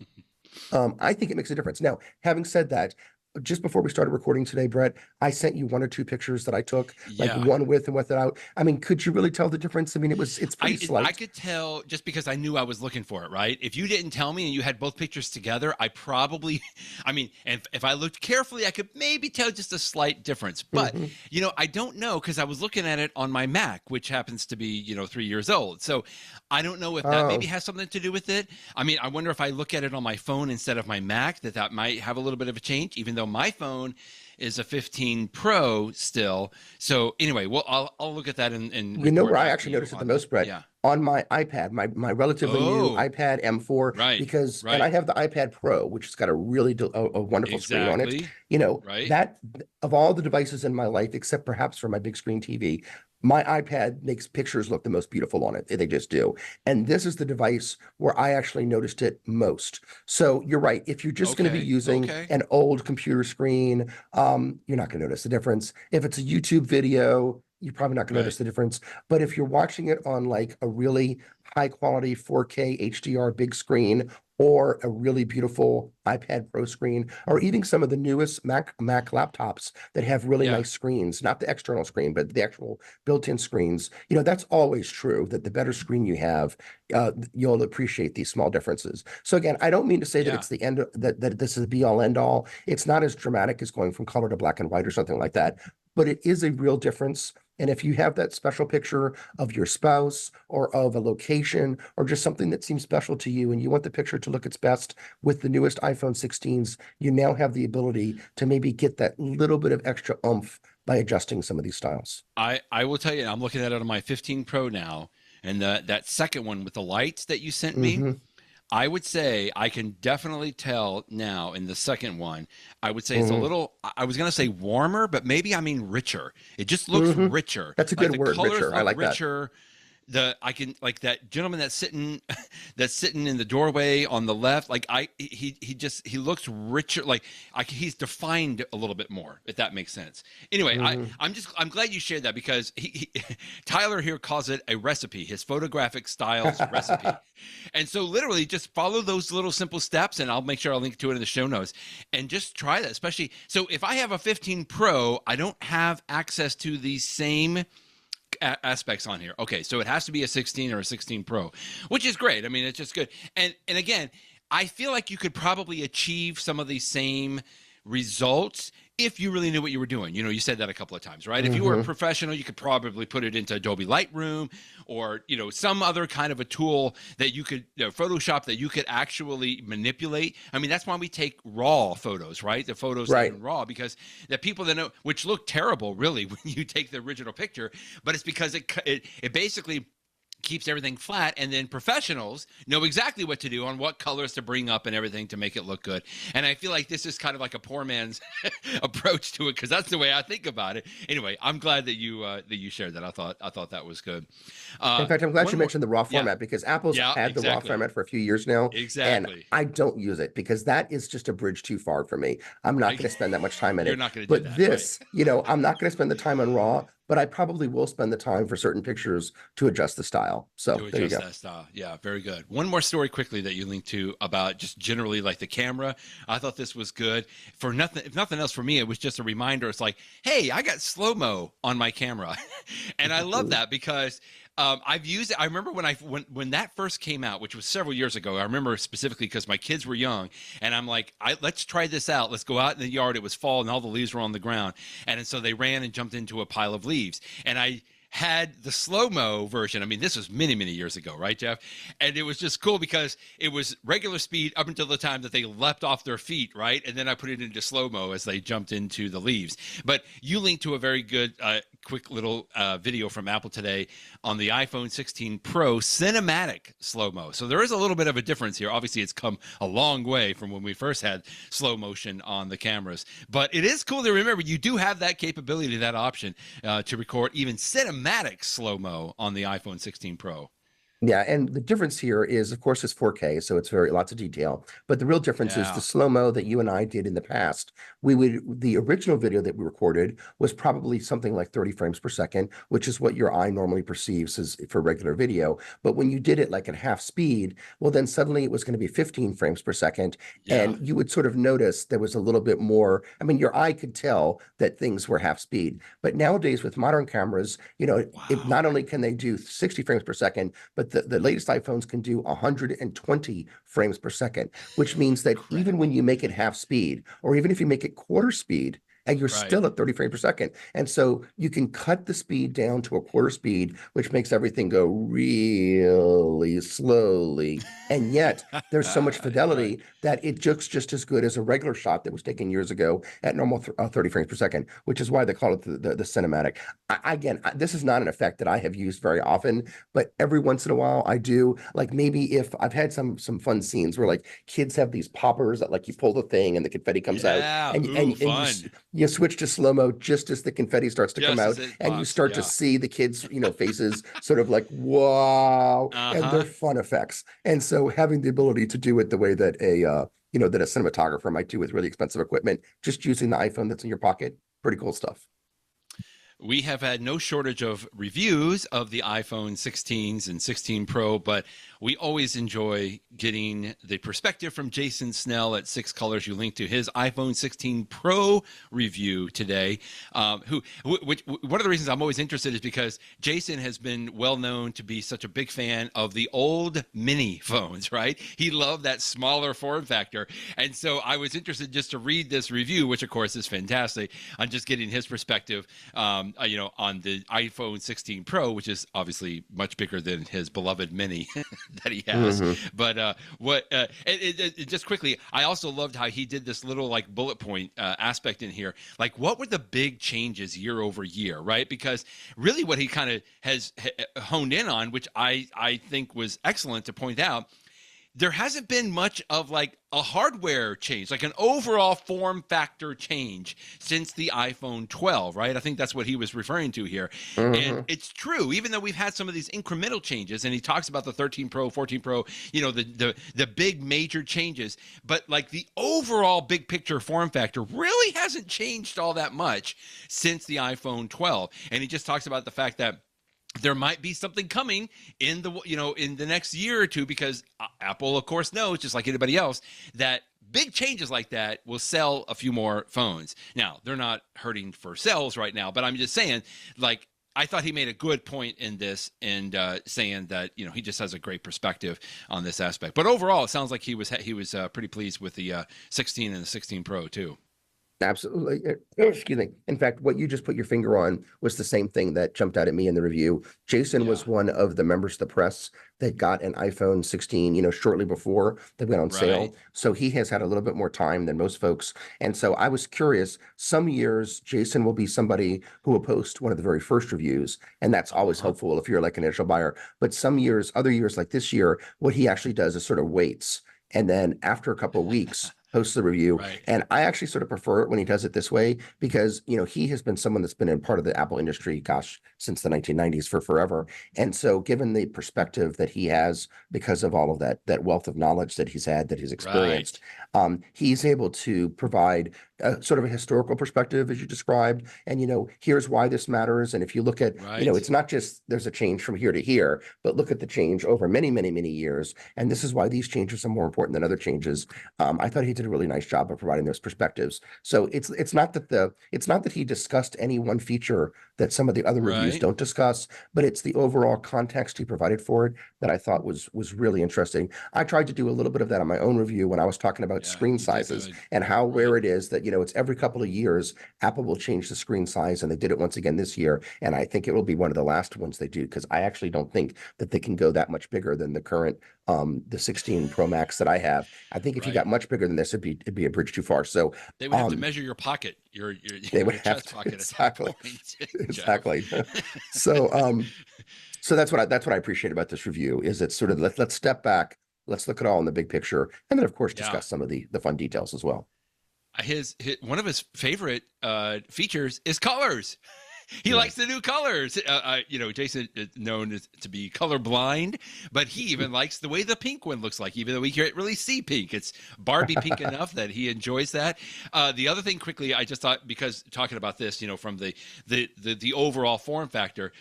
I think it makes a difference. Now, having said that, just before we started recording today, Brett, I sent you one or two pictures that I took, like Yeah. one with and without. I mean, could you really tell the difference? I mean, it's pretty I slight. could tell just because I knew I was looking for it, right? If you didn't tell me and you had both pictures together, I probably, I mean, and if I looked carefully, I could maybe tell just a slight difference. But, Mhm. I don't know because I was looking at it on my Mac, which happens to be, 3 years old. So I don't know if that maybe Oh, has something to do with it. I mean, I wonder if I look at it on my phone instead of my Mac, that might have a little bit of a change, even though my phone is a 15 Pro still. So anyway, well, I'll look at that and you know report where I back to actually you noticed it the on that. most, Brett? Yeah. On my iPad, my relatively new Oh, iPad M4, right, and I right, have the iPad Pro, which has got a really a wonderful screen on it. exactly, right. That of all the devices in my life, except perhaps for my big screen TV, my iPad makes pictures look the most beautiful on it. They just do. And this is the device where I actually noticed it most. So you're right. If you're just going to be Okay, using okay, an old computer screen, you're not going to notice the difference. If it's a YouTube video, you're probably not going to right. notice the difference. But if you're watching it on like a really high quality 4K HDR big screen, or a really beautiful iPad Pro screen, or even some of the newest Mac laptops that have really Yeah, nice screens, not the external screen, but the actual built-in screens, that's always true that the better screen you have, you'll appreciate these small differences. So again, I don't mean to say that yeah, it's the end that this is the be all end all. It's not as dramatic as going from color to black and white or something like that, but it is a real difference. And if you have that special picture of your spouse or of a location or just something that seems special to you, and you want the picture to look its best with the newest iPhone 16s, you now have the ability to maybe get that little bit of extra oomph by adjusting some of these styles. I will tell you, I'm looking at it on my 15 Pro now, and that second one with the lights that you sent me, Hmm. I would say I can definitely tell now in the second one. I would say it's a Hmm. little, I was going to say warmer, but maybe I mean richer. It just looks Hmm. richer. That's a Like good the word, colors richer. I look like that. richer. I can like that gentleman that's sitting that's sitting in the doorway on the left, like he looks richer, like he's defined a little bit more, if that makes sense. Anyway, Hmm. I'm glad you shared that because Tyler here calls it a recipe, his photographic styles recipe. And so literally just follow those little simple steps, and I'll make sure I'll link to it in the show notes, and just try that. Especially so if I have a 15 Pro, I don't have access to the same aspects on here. Okay, so it has to be a 16 or a 16 Pro, which is great. I mean, it's just good. And again, I feel like you could probably achieve some of these same results if you really knew what you were doing. You know, you said that a couple of times, right? If you were a professional, you could probably put it into Adobe Lightroom or, you know, some other kind of a tool that you could, Photoshop, that you could actually manipulate. I mean, that's why we take raw photos, right? The photos Right. in raw, because the people that know, which look terrible really when you take the original picture, but it's because it basically keeps everything flat, and then professionals know exactly what to do on what colors to bring up and everything to make it look good. And I feel like this is kind of like a poor man's approach to it, because that's the way I think about it. Anyway, I'm glad that you shared that. I thought that was good. In fact, I'm glad One you more, mentioned the raw yeah, format, because Apple's yeah, had the raw exactly, format for a few years now, and exactly. I don't use it because that is just a bridge too far for me. I'm not going to spend that much time in You're it. not going to do But that, right? this, I'm not going to spend the time on raw, but I probably will spend the time for certain pictures to adjust the style. So To there you adjust go. that style. Yeah, very good. One more story quickly that you linked to about just generally like the camera. I thought this was good. For nothing, if nothing else for me, it was just a reminder. It's like, hey, I got Slo-Mo on my camera. And I love that because I've used it. I remember when that first came out, which was several years ago. I remember specifically because my kids were young, and I'm like, let's try this out. Let's go out in the yard. It was fall, and all the leaves were on the ground, and so they ran and jumped into a pile of leaves, and I had the Slo-Mo version. I mean, this was many, many years ago, right, Jeff? And it was just cool because it was regular speed up until the time that they leapt off their feet, right? And then I put it into Slo-Mo as they jumped into the leaves. But you linked to a very good, quick little video from Apple today on the iPhone 16 Pro cinematic Slo-Mo. So there is a little bit of a difference here. Obviously, it's come a long way from when we first had slow motion on the cameras. But it is cool to remember you do have that capability, that option to record even cinematic slow-mo on the iPhone 16 Pro. Yeah, and the difference here is, of course, it's 4K, so it's lots of detail. But the real difference is the Yeah. slow-mo that you and I did in the past. The original video that we recorded was probably something like 30 frames per second, which is what your eye normally perceives as for regular video. But when you did it like at half speed, well, then suddenly it was going to be 15 frames per second, Yeah. and you would sort of notice there was a little bit more. I mean, your eye could tell that things were half speed. But nowadays with modern cameras, Wow. not only can they do 60 frames per second, but the latest iPhones can do 120 frames per second, which means that even when Incredible. you make it half speed, or even if you make it quarter speed, and you're Right. still at 30 frames per second. And so you can cut the speed down to a quarter speed, which makes everything go really slowly. And yet there's so much Right. fidelity that it looks just as good as a regular shot that was taken years ago at normal 30 frames per second, which is why they call it the cinematic. This is not an effect that I have used very often, but every once in a while I do. Like maybe if I've had some fun scenes where like kids have these poppers that like you pull the thing and the confetti comes out, Yeah. and Ooh, you fun. you switch to slow-mo just as the confetti starts to come Just as out, it and you pops. start to Yeah. see the kids faces sort of like wow, and they're Uh-huh. fun effects. And so having the ability to do it the way that that a cinematographer might do with really expensive equipment, just using the iPhone that's in your pocket, pretty cool stuff. We have had no shortage of reviews of the iPhone 16s and 16 Pro, but we always enjoy getting the perspective from Jason Snell at Six Colors. You linked to his iPhone 16 Pro review today. Which one of the reasons I'm always interested is because Jason has been well known to be such a big fan of the old mini phones, right? He loved that smaller form factor. And so I was interested just to read this review, which of course is fantastic, on just getting his perspective. On the iPhone 16 Pro, which is obviously much bigger than his beloved Mini that he has. Mm-hmm. But just quickly, I also loved how he did this little like bullet point aspect in here. Like, what were the big changes year over year, right? Because really, what he kind of has honed in on, which I think was excellent to point out, there hasn't been much of like a hardware change, like an overall form factor change since the iPhone 12, right? I think that's what he was referring to here. And Mm-hmm. it's true, even though we've had some of these incremental changes, and he talks about the 13 Pro, 14 Pro, the big major changes, but like the overall big picture form factor really hasn't changed all that much since the iPhone 12. And he just talks about the fact that there might be something coming in the next year or two, because Apple, of course, knows, just like anybody else, that big changes like that will sell a few more phones. Now, they're not hurting for sales right now, but I'm just saying, like, I thought he made a good point in this, and saying that he just has a great perspective on this aspect. But overall, it sounds like he was pretty pleased with the 16 and the 16 Pro too. Absolutely. Excuse me. In fact, what you just put your finger on was the same thing that jumped out at me in the review. Jason Yeah. was one of the members of the press that got an iPhone 16, shortly before they went on sale. Right. So he has had a little bit more time than most folks. And so I was curious, some years Jason will be somebody who will post one of the very first reviews, and that's always helpful if you're like an initial buyer. But some years, other years like this year, what he actually does is sort of waits. And then after a couple of weeks, posts the review. Right. And I actually sort of prefer it when he does it this way because, he has been someone that's been in part of the Apple industry, gosh, since the 1990s for forever. And so given the perspective that he has because of all of that wealth of knowledge that he's had, that he's experienced, he's able to provide sort of a historical perspective, as you described. And, here's why this matters. And if you look at, it's not just there's a change from here to here, but look at the change over many, many, many years. And this is why these changes are more important than other changes. I thought he did a really nice job of providing those perspectives. So it's not that he discussed any one feature that some of the other reviews don't discuss, but it's the overall context he provided for it that I thought was really interesting. I tried to do a little bit of that on my own review when I was talking about screen sizes and how rare it is that it's every couple of years Apple will change the screen size, and they did it once again this year, and I think it will be one of the last ones they do because I actually don't think that they can go that much bigger than the current the 16 Pro Max that I have. I think if you got much bigger than this, it'd be a bridge too far. So they would have to measure your pocket, your they would have chest to, pocket exactly, exactly. So so that's what I appreciate about this review is it's sort of let's step back, let's look at all in the big picture, and then of course discuss some of the fun details as well. His one of his favorite features is colors. He likes the new colors. Jason is known to be colorblind, but he even likes the way the pink one looks like, even though we can't really see pink. It's Barbie pink enough that he enjoys that. The other thing quickly, I just thought, because talking about this, from the overall form factor,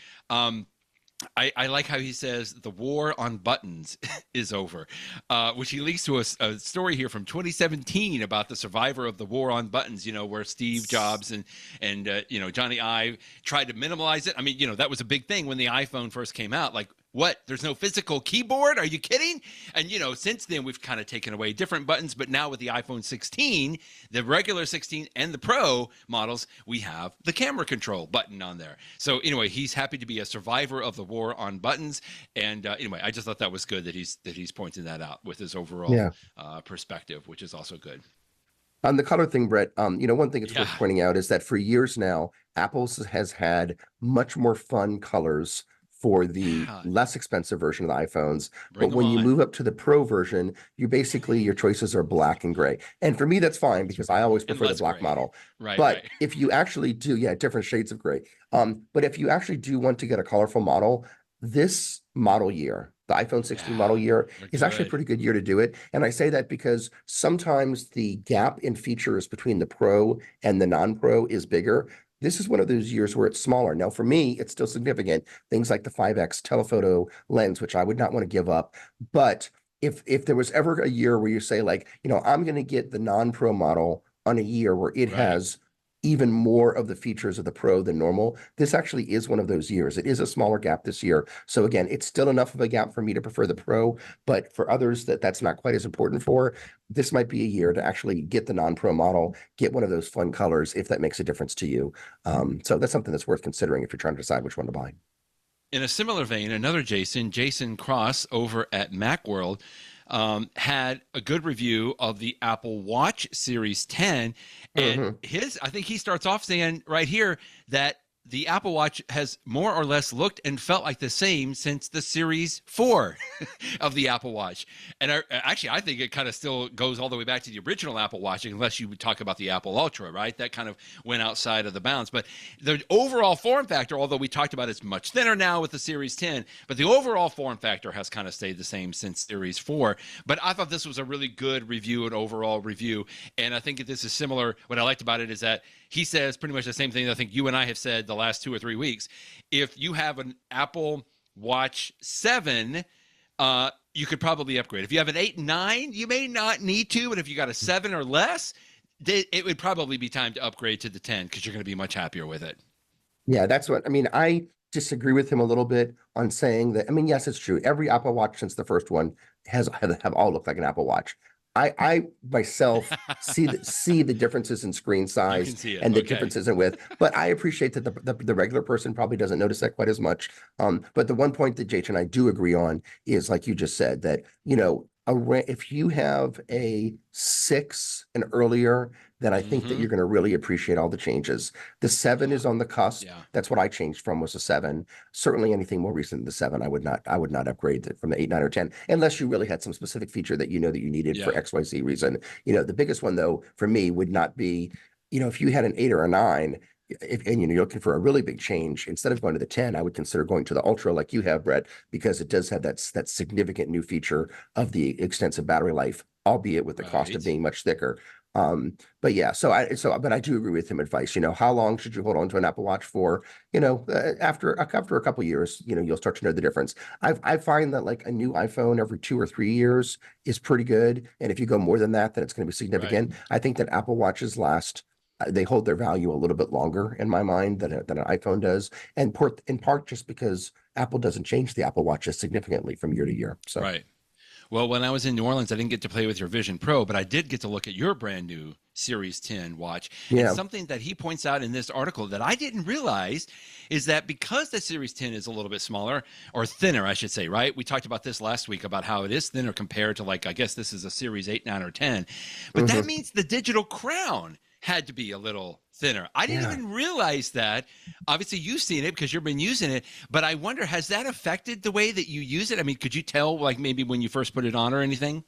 I like how he says the war on buttons is over, which he leads to a story here from 2017 about the survivor of the war on buttons, where Steve Jobs and Johnny Ive tried to minimize it. I mean, that was a big thing when the iPhone first came out. Like, what? There's no physical keyboard? Are you kidding? And, since then we've kind of taken away different buttons, but now with the iPhone 16, the regular 16 and the Pro models, we have the camera control button on there. So anyway, he's happy to be a survivor of the war on buttons. And anyway, I just thought that was good that he's pointing that out with his overall perspective, which is also good. On the color thing, Brett, one thing it's worth pointing out is that for years now, Apple has had much more fun colors for the less expensive version of the iPhones. But when you move up to the Pro version, your choices are black and gray. And for me, that's fine because I always prefer the black model. But if you actually do, different shades of gray. But if you actually do want to get a colorful model, this model year, the iPhone 16 model year, is actually a pretty good year to do it. And I say that because sometimes the gap in features between the Pro and the non-Pro is bigger. This is one of those years where it's smaller. Now, for me, it's still significant. Things like the 5X telephoto lens, which I would not want to give up. But if there was ever a year where you say, like, I'm going to get the non-Pro model on a year where it has even more of the features of the Pro than normal, this actually is one of those years. It is a smaller gap this year. So again, it's still enough of a gap for me to prefer the Pro, but for others that's not quite as important for, this might be a year to actually get the non-Pro model, get one of those fun colors if that makes a difference to you. So that's something that's worth considering if you're trying to decide which one to buy. In a similar vein, another Jason Cross over at Macworld, had a good review of the Apple Watch Series 10. And I think he starts off saying right here that the Apple Watch has more or less looked and felt like the same since the Series 4 of the Apple Watch. And I think it kind of still goes all the way back to the original Apple Watch, unless you would talk about the Apple Ultra, right? That kind of went outside of the bounds. But the overall form factor, although we talked about it's much thinner now with the Series 10, but the overall form factor has kind of stayed the same since Series 4. But I thought this was a really good review, an overall review. And I think this is similar. What I liked about it is that he says pretty much the same thing that I think you and I have said the last 2 or 3 weeks. If you have an Apple Watch 7, you could probably upgrade. If you have an 8 and 9, you may not need to. But if you got a 7 or less, it would probably be time to upgrade to the 10 because you're going to be much happier with it. Yeah, that's what I mean. disagree with him a little bit on saying that. I mean, yes, it's true. Every Apple Watch since the first one have all looked like an Apple Watch. I myself see the differences in screen You can size see it. and the Okay. differences in width, but I appreciate that the regular person probably doesn't notice that quite as much. But the one point that Jake and I do agree on is, like you just said, that if you have a 6 and earlier, then I think that Mhm. you're going to really appreciate all the changes. The 7 is on the cusp. Yeah. That's what I changed from, was a 7. Certainly anything more recent than the 7, I would not upgrade it from the 8, 9, or 10, unless you really had some specific feature that that you needed for Yeah. XYZ reason. The biggest one though for me would not be, if you had an 8 or a 9, and you're looking for a really big change, instead of going to the 10, I would consider going to the Ultra like you have, Brett, because it does have that significant new feature of the extensive battery life, albeit with the cost of Right. being much thicker. But yeah, but I do agree with him advice. How long should you hold on to an Apple Watch for? After a couple of years, you'll start to know the difference. I find that like a new iPhone every 2 or 3 years is pretty good, and if you go more than that, then it's going to be significant. Right. I think that Apple Watches they hold their value a little bit longer in my mind than an iPhone does, and in part just because Apple doesn't change the Apple Watches significantly from year to year. So. Right. Well, when I was in New Orleans, I didn't get to play with your Vision Pro, but I did get to look at your brand new Series 10 watch. And Yeah. something that he points out in this article that I didn't realize is that because the Series 10 is a little bit smaller, or thinner, I should say, right? We talked about this last week about how it is thinner compared to, like, I guess this is a Series 8, 9, or 10. But that means the digital crown had to be a little thinner. I didn't Yeah. even realize that. Obviously, you've seen it because you've been using it, but I wonder, has that affected the way that you use it? I mean, could you tell, like, maybe when you first put it on or anything?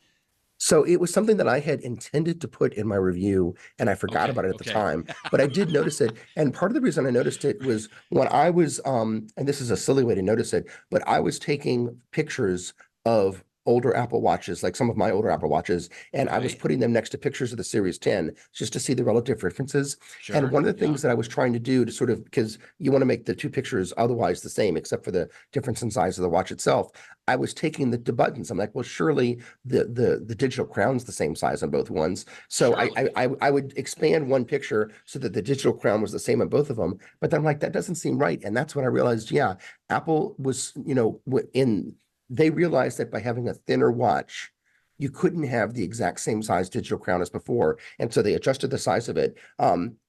So it was something that I had intended to put in my review, and I forgot Okay, about it at the okay. time, but I did notice it. And part of the reason I noticed it was when I was, and this is a silly way to notice it, but I was taking pictures of older Apple Watches, like some of my older Apple Watches, and I was Right. putting them next to pictures of the Series 10 just to see the relative differences. And Sure. one of the Yeah. things that I was trying to do to sort of, because you want to make the two pictures otherwise the same, except for the difference in size of the watch itself, I was taking the buttons. I'm like, well, surely the digital crown's the same size on both ones. So Surely. I would expand one picture so that the digital crown was the same on both of them. But then I'm like, that doesn't seem right. And that's when I realized, yeah, Apple was, they realized that by having a thinner watch, you couldn't have the exact same size digital crown as before. And so they adjusted the size of it.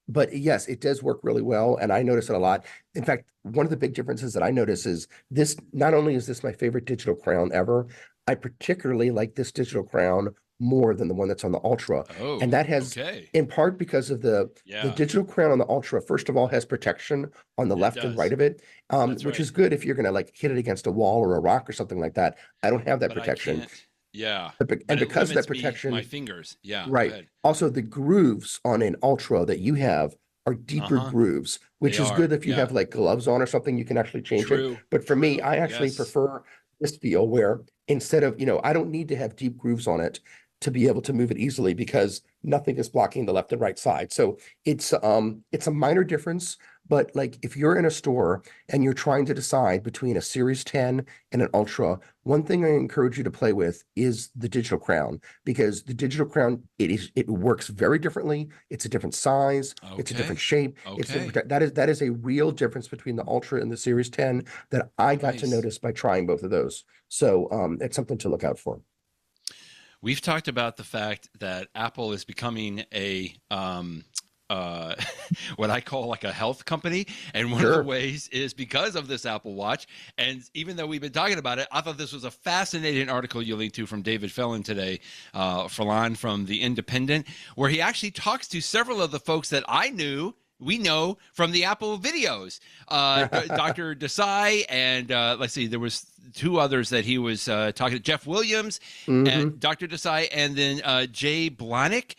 But yes, it does work really well. And I notice it a lot. In fact, one of the big differences that I notice is this, not only is this my favorite digital crown ever, I particularly like this digital crown more than the one that's on the Ultra. Oh, And that has, okay. in part because of the Yeah, digital crown on the Ultra, first of all, has protection on the it left and does. right of it, That's which right. is good if you're going to like hit it against a wall or a rock or something like that. I don't have that But I protection. can't. Yeah. And But it because of that limits me, my protection, fingers. Yeah, go right. ahead. Also, the grooves on an Ultra that you have are deeper Uh-huh. grooves, They which is are. good if you Yeah. have like gloves on or something, you can actually change it. True. But for me, True. I actually Yes. prefer this feel where instead of, I don't need to have deep grooves on it to be able to move it easily because nothing is blocking the left and right side. So it's a minor difference, but like if you're in a store and you're trying to decide between a Series 10 and an Ultra, one thing I encourage you to play with is the digital crown, because the digital crown, it works very differently. It's a different size, it's a different Okay. shape. Okay. That is a real difference between the Ultra and the Series 10 that I got to Nice. notice by trying both of those. So it's something to look out for. We've talked about the fact that Apple is becoming a what I call like a health company, and one of the Sure. ways is because of this Apple Watch. And even though we've been talking about it, I thought this was a fascinating article you linked to from David Fellon today, Fallon from The Independent, where he actually talks to several of the folks that we know from the Apple videos, Dr. Desai, and let's see, there was two others that he was talking to, Jeff Williams, Mhm. Dr. Desai, and then Jay Blahnik.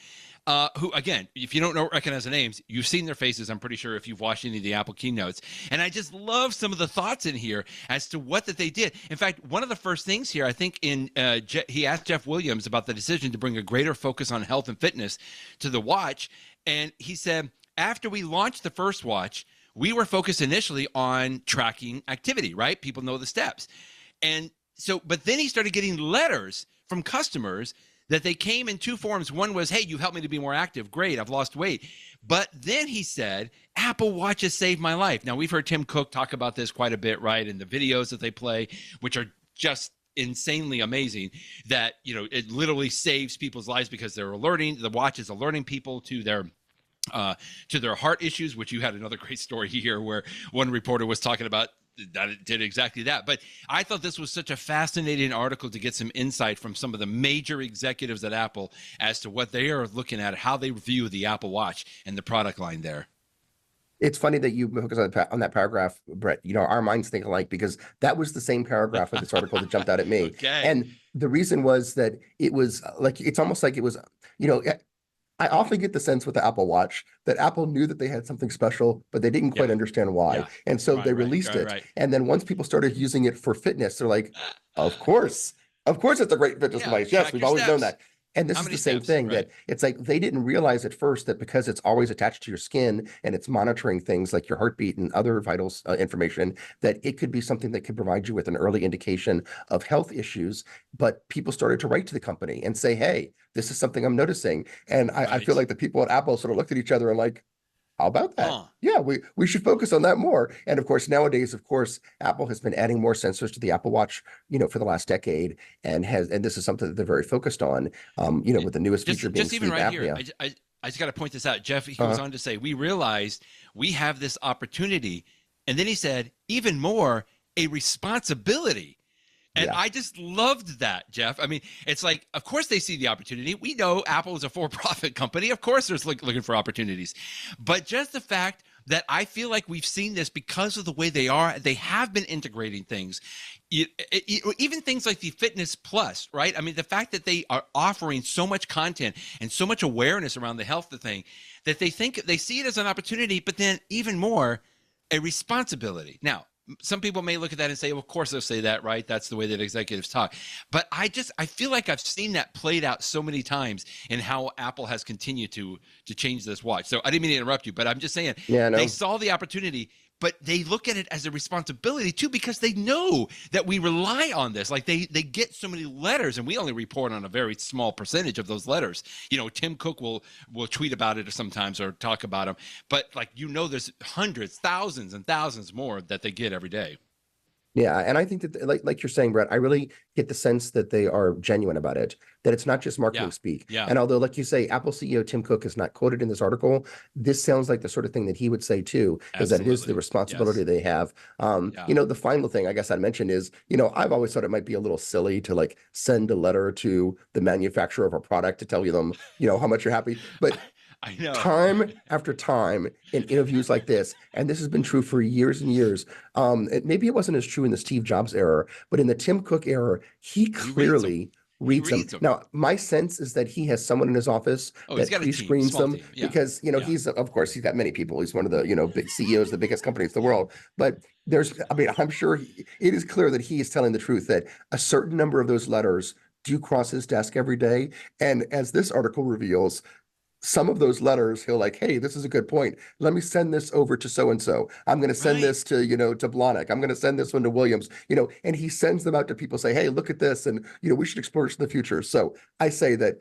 Who, again, if you don't recognize the names, you've seen their faces, I'm pretty sure, if you've watched any of the Apple keynotes. And I just love some of the thoughts in here as to what that they did. In fact, one of the first things here, I think, he asked Jeff Williams about the decision to bring a greater focus on health and fitness to the watch. And he said, after we launched the first watch, we were focused initially on tracking activity, right? People know the steps. And so, but then he started getting letters from customers that they came in two forms. One was, hey, you've helped me to be more active. Great, I've lost weight. But then he said, Apple Watch has saved my life. Now, we've heard Tim Cook talk about this quite a bit, right? In the videos that they play, which are just insanely amazing, that, you know, it literally saves people's lives because they're alerting, the watch is alerting people to their heart issues, which you had another great story here where one reporter was talking about that it did exactly that. But I thought this was such a fascinating article to get some insight from some of the major executives at Apple as to what they are looking at, how they view the Apple Watch and the product line there. It's funny that you focus on that paragraph, Brett. You know, our minds think alike because that was the same paragraph of this article that jumped out at me. Okay. And the reason was that it was like, it's almost like it was, you know, I often get the sense with the Apple Watch that Apple knew that they had something special, but they didn't quite understand why. Yeah. And so they released it. And then once people started using it for fitness, they're like, of course it's a great fitness device. Yes, we've always known that. And this is the same thing, that it's like they didn't realize at first that because it's always attached to your skin and it's monitoring things like your heartbeat and other vital information, that it could be something that could provide you with an early indication of health issues. But people started to write to the company and say, hey, this is something I'm noticing. And I feel like the people at Apple sort of looked at each other and like, how about that? Yeah, we should focus on that more. And of course, nowadays, of course, Apple has been adding more sensors to the Apple Watch, you know, for the last decade, and this is something that they're very focused on. You know, with the newest feature being sleep apnea. Here, I just got to point this out. Jeff, he goes on to say, we realized we have this opportunity, and then he said, even more, a responsibility. And I just loved that, Jeff. I mean, it's like, of course they see the opportunity. We know Apple is a for-profit company. Of course there's looking for opportunities. But just the fact that I feel like we've seen this because of the way they have been integrating things. Even things like the Fitness Plus, right? I mean, the fact that they are offering so much content and so much awareness around the health of the thing, that they see it as an opportunity, but then even more, a responsibility. Now, some people may look at that and say, well, of course they'll say that, right? That's the way that executives talk. But I feel like I've seen that played out so many times in how Apple has continued to change this watch. So I didn't mean to interrupt you, but I'm just saying, they saw the opportunity, but they look at it as a responsibility too, because they know that we rely on this. Like they get so many letters, and we only report on a very small percentage of those letters. You know, Tim Cook will tweet about it sometimes or talk about them, but like, you know, there's hundreds, thousands and thousands more that they get every day. Yeah, and I think that, like you're saying, Brett, I really get the sense that they are genuine about it, that it's not just marketing speak. Yeah. And although, like you say, Apple CEO Tim Cook is not quoted in this article, this sounds like the sort of thing that he would say too, is that it is the responsibility they have. You know, the final thing I guess I'd mention is, you know, I've always thought it might be a little silly to like send a letter to the manufacturer of a product to tell them, you know, how much you're happy. But I know. Time after time in interviews like this, and this has been true for years and years. Maybe it wasn't as true in the Steve Jobs era, but in the Tim Cook era, he clearly reads them. Now, my sense is that he has someone in his office that pre-screens them because, you know, he's got many people. He's one of the, you know, big CEOs of the biggest companies in the world. But I'm sure it is clear that he is telling the truth, that a certain number of those letters do cross his desk every day. And as this article reveals, some of those letters, he'll like, hey, this is a good point. Let me send this over to so-and-so. I'm going to send this to, you know, to Blahnik. I'm going to send this one to Williams, you know, and he sends them out to people, say, hey, look at this. And, you know, we should explore this in the future. So I say that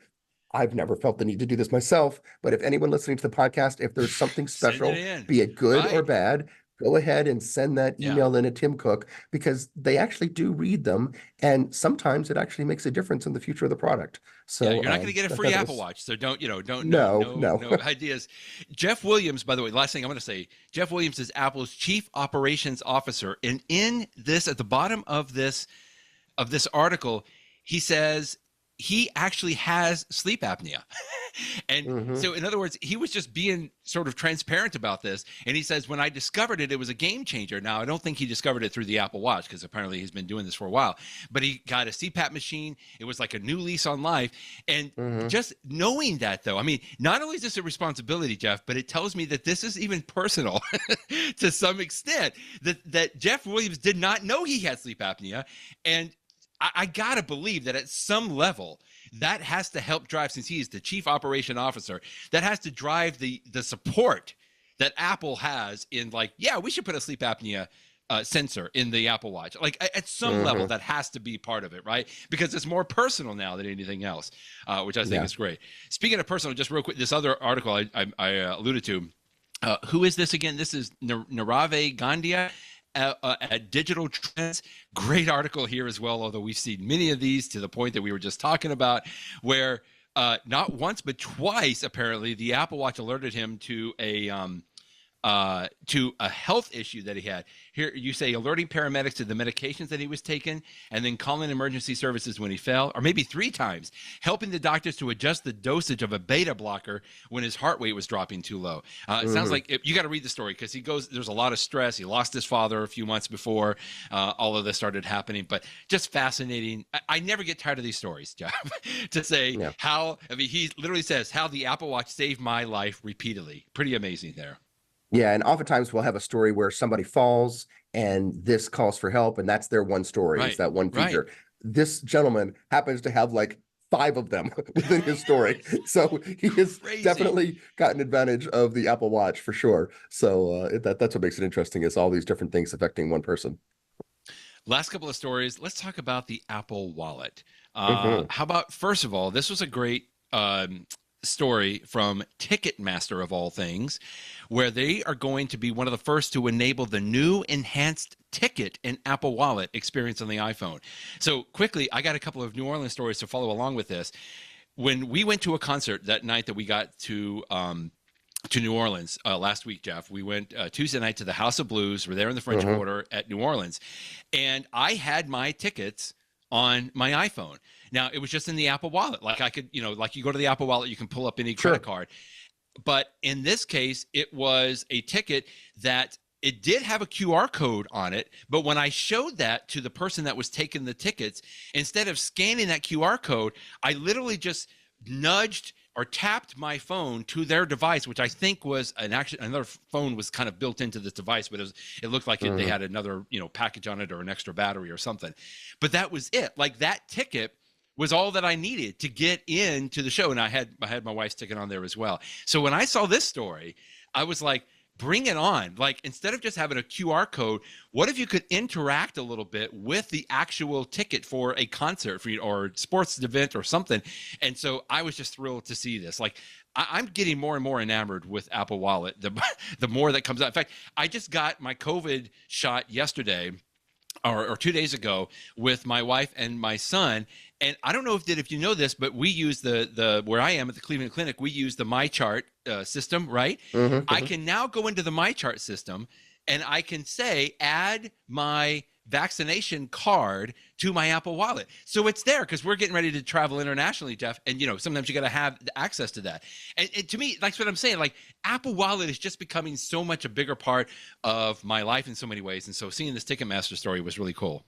I've never felt the need to do this myself, but if anyone listening to the podcast, if there's something special, be it good or bad, go ahead and send that email in to Tim Cook, because they actually do read them. And sometimes it actually makes a difference in the future of the product. So you're not going to get a free Apple Watch. So don't no ideas. Jeff Williams, by the way, last thing I'm going to say, Jeff Williams is Apple's Chief Operations Officer. And in this, at the bottom of this article, he says he actually has sleep apnea. And so in other words, he was just being sort of transparent about this. And he says, when I discovered it, it was a game changer. Now, I don't think he discovered it through the Apple Watch, because apparently he's been doing this for a while, but he got a CPAP machine. It was like a new lease on life. And just knowing that, though, I mean, not only is this a responsibility, Jeff, but it tells me that this is even personal to some extent, that Jeff Williams did not know he had sleep apnea. And I got to believe that at some level, that has to help drive, since he is the chief operation officer, that has to drive the support that Apple has in like, yeah, we should put a sleep apnea sensor in the Apple Watch. Like at some level, Hmm. that has to be part of it, right? Because it's more personal now than anything else, which I think Yeah. is great. Speaking of personal, just real quick, this other article I alluded to. Who is this again? This is Narave Gandia at Digital Trends. Great article here as well, although we've seen many of these to the point that we were just talking about, where not once but twice, apparently, the Apple Watch alerted him to a health issue that he had. Here you say alerting paramedics to the medications that he was taking, and then calling emergency services when he fell, or maybe 3 times, helping the doctors to adjust the dosage of a beta blocker when his heart rate was dropping too low. It sounds like you got to read the story, because there's a lot of stress. He lost his father a few months before all of this started happening, but just fascinating. I never get tired of these stories, Jeff, to say how, I mean, he literally says how the Apple Watch saved my life repeatedly. Pretty amazing there. Yeah, and oftentimes we'll have a story where somebody falls and this calls for help, and that's their one story. It's Right, that one right. feature. This gentleman happens to have like 5 of them within his story. So he has Crazy. definitely gotten advantage of the Apple Watch for sure. So that's what makes it interesting, is all these different things affecting one person. Last couple of stories. Let's talk about the Apple Wallet. Hmm. How about, first of all, this was a great story from Ticketmaster, of all things, where they are going to be one of the first to enable the new enhanced ticket and Apple Wallet experience on the iPhone. So quickly, I got a couple of New Orleans stories to follow along with this. When we went to a concert that night that we got to New Orleans last week, Jeff. We went Tuesday night to the House of Blues. We're there in the French Quarter at New Orleans. And I had my tickets on my iPhone. Now, it was just in the Apple Wallet. Like I could, like you go to the Apple Wallet, you can pull up any credit card. But in this case, it was a ticket that it did have a QR code on it. But when I showed that to the person that was taking the tickets, instead of scanning that QR code, I literally just nudged or tapped my phone to their device, which I think was another phone was kind of built into this device, but it looked like they had another package on it or an extra battery or something. But that was it. Like that ticket was all that I needed to get into the show, and I had my wife's ticket on there as well. So when I saw this story, I was like, bring it on. Like, instead of just having a QR code, what if you could interact a little bit with the actual ticket for a concert or sports event or something? And so I was just thrilled to see this. Like, I'm getting more and more enamored with Apple Wallet, the more that comes out. In fact, I just got my COVID shot yesterday, or 2 days ago, with my wife and my son. And I don't know if you know this, but we use the where I am at the Cleveland Clinic, we use the MyChart system, right? I can now go into the MyChart system and I can say, add my vaccination card to my Apple Wallet. So it's there, because we're getting ready to travel internationally, Jeff. And, sometimes you got to have access to that. And to me, that's what I'm saying. Like, Apple Wallet is just becoming so much a bigger part of my life in so many ways. And so seeing this Ticketmaster story was really cool.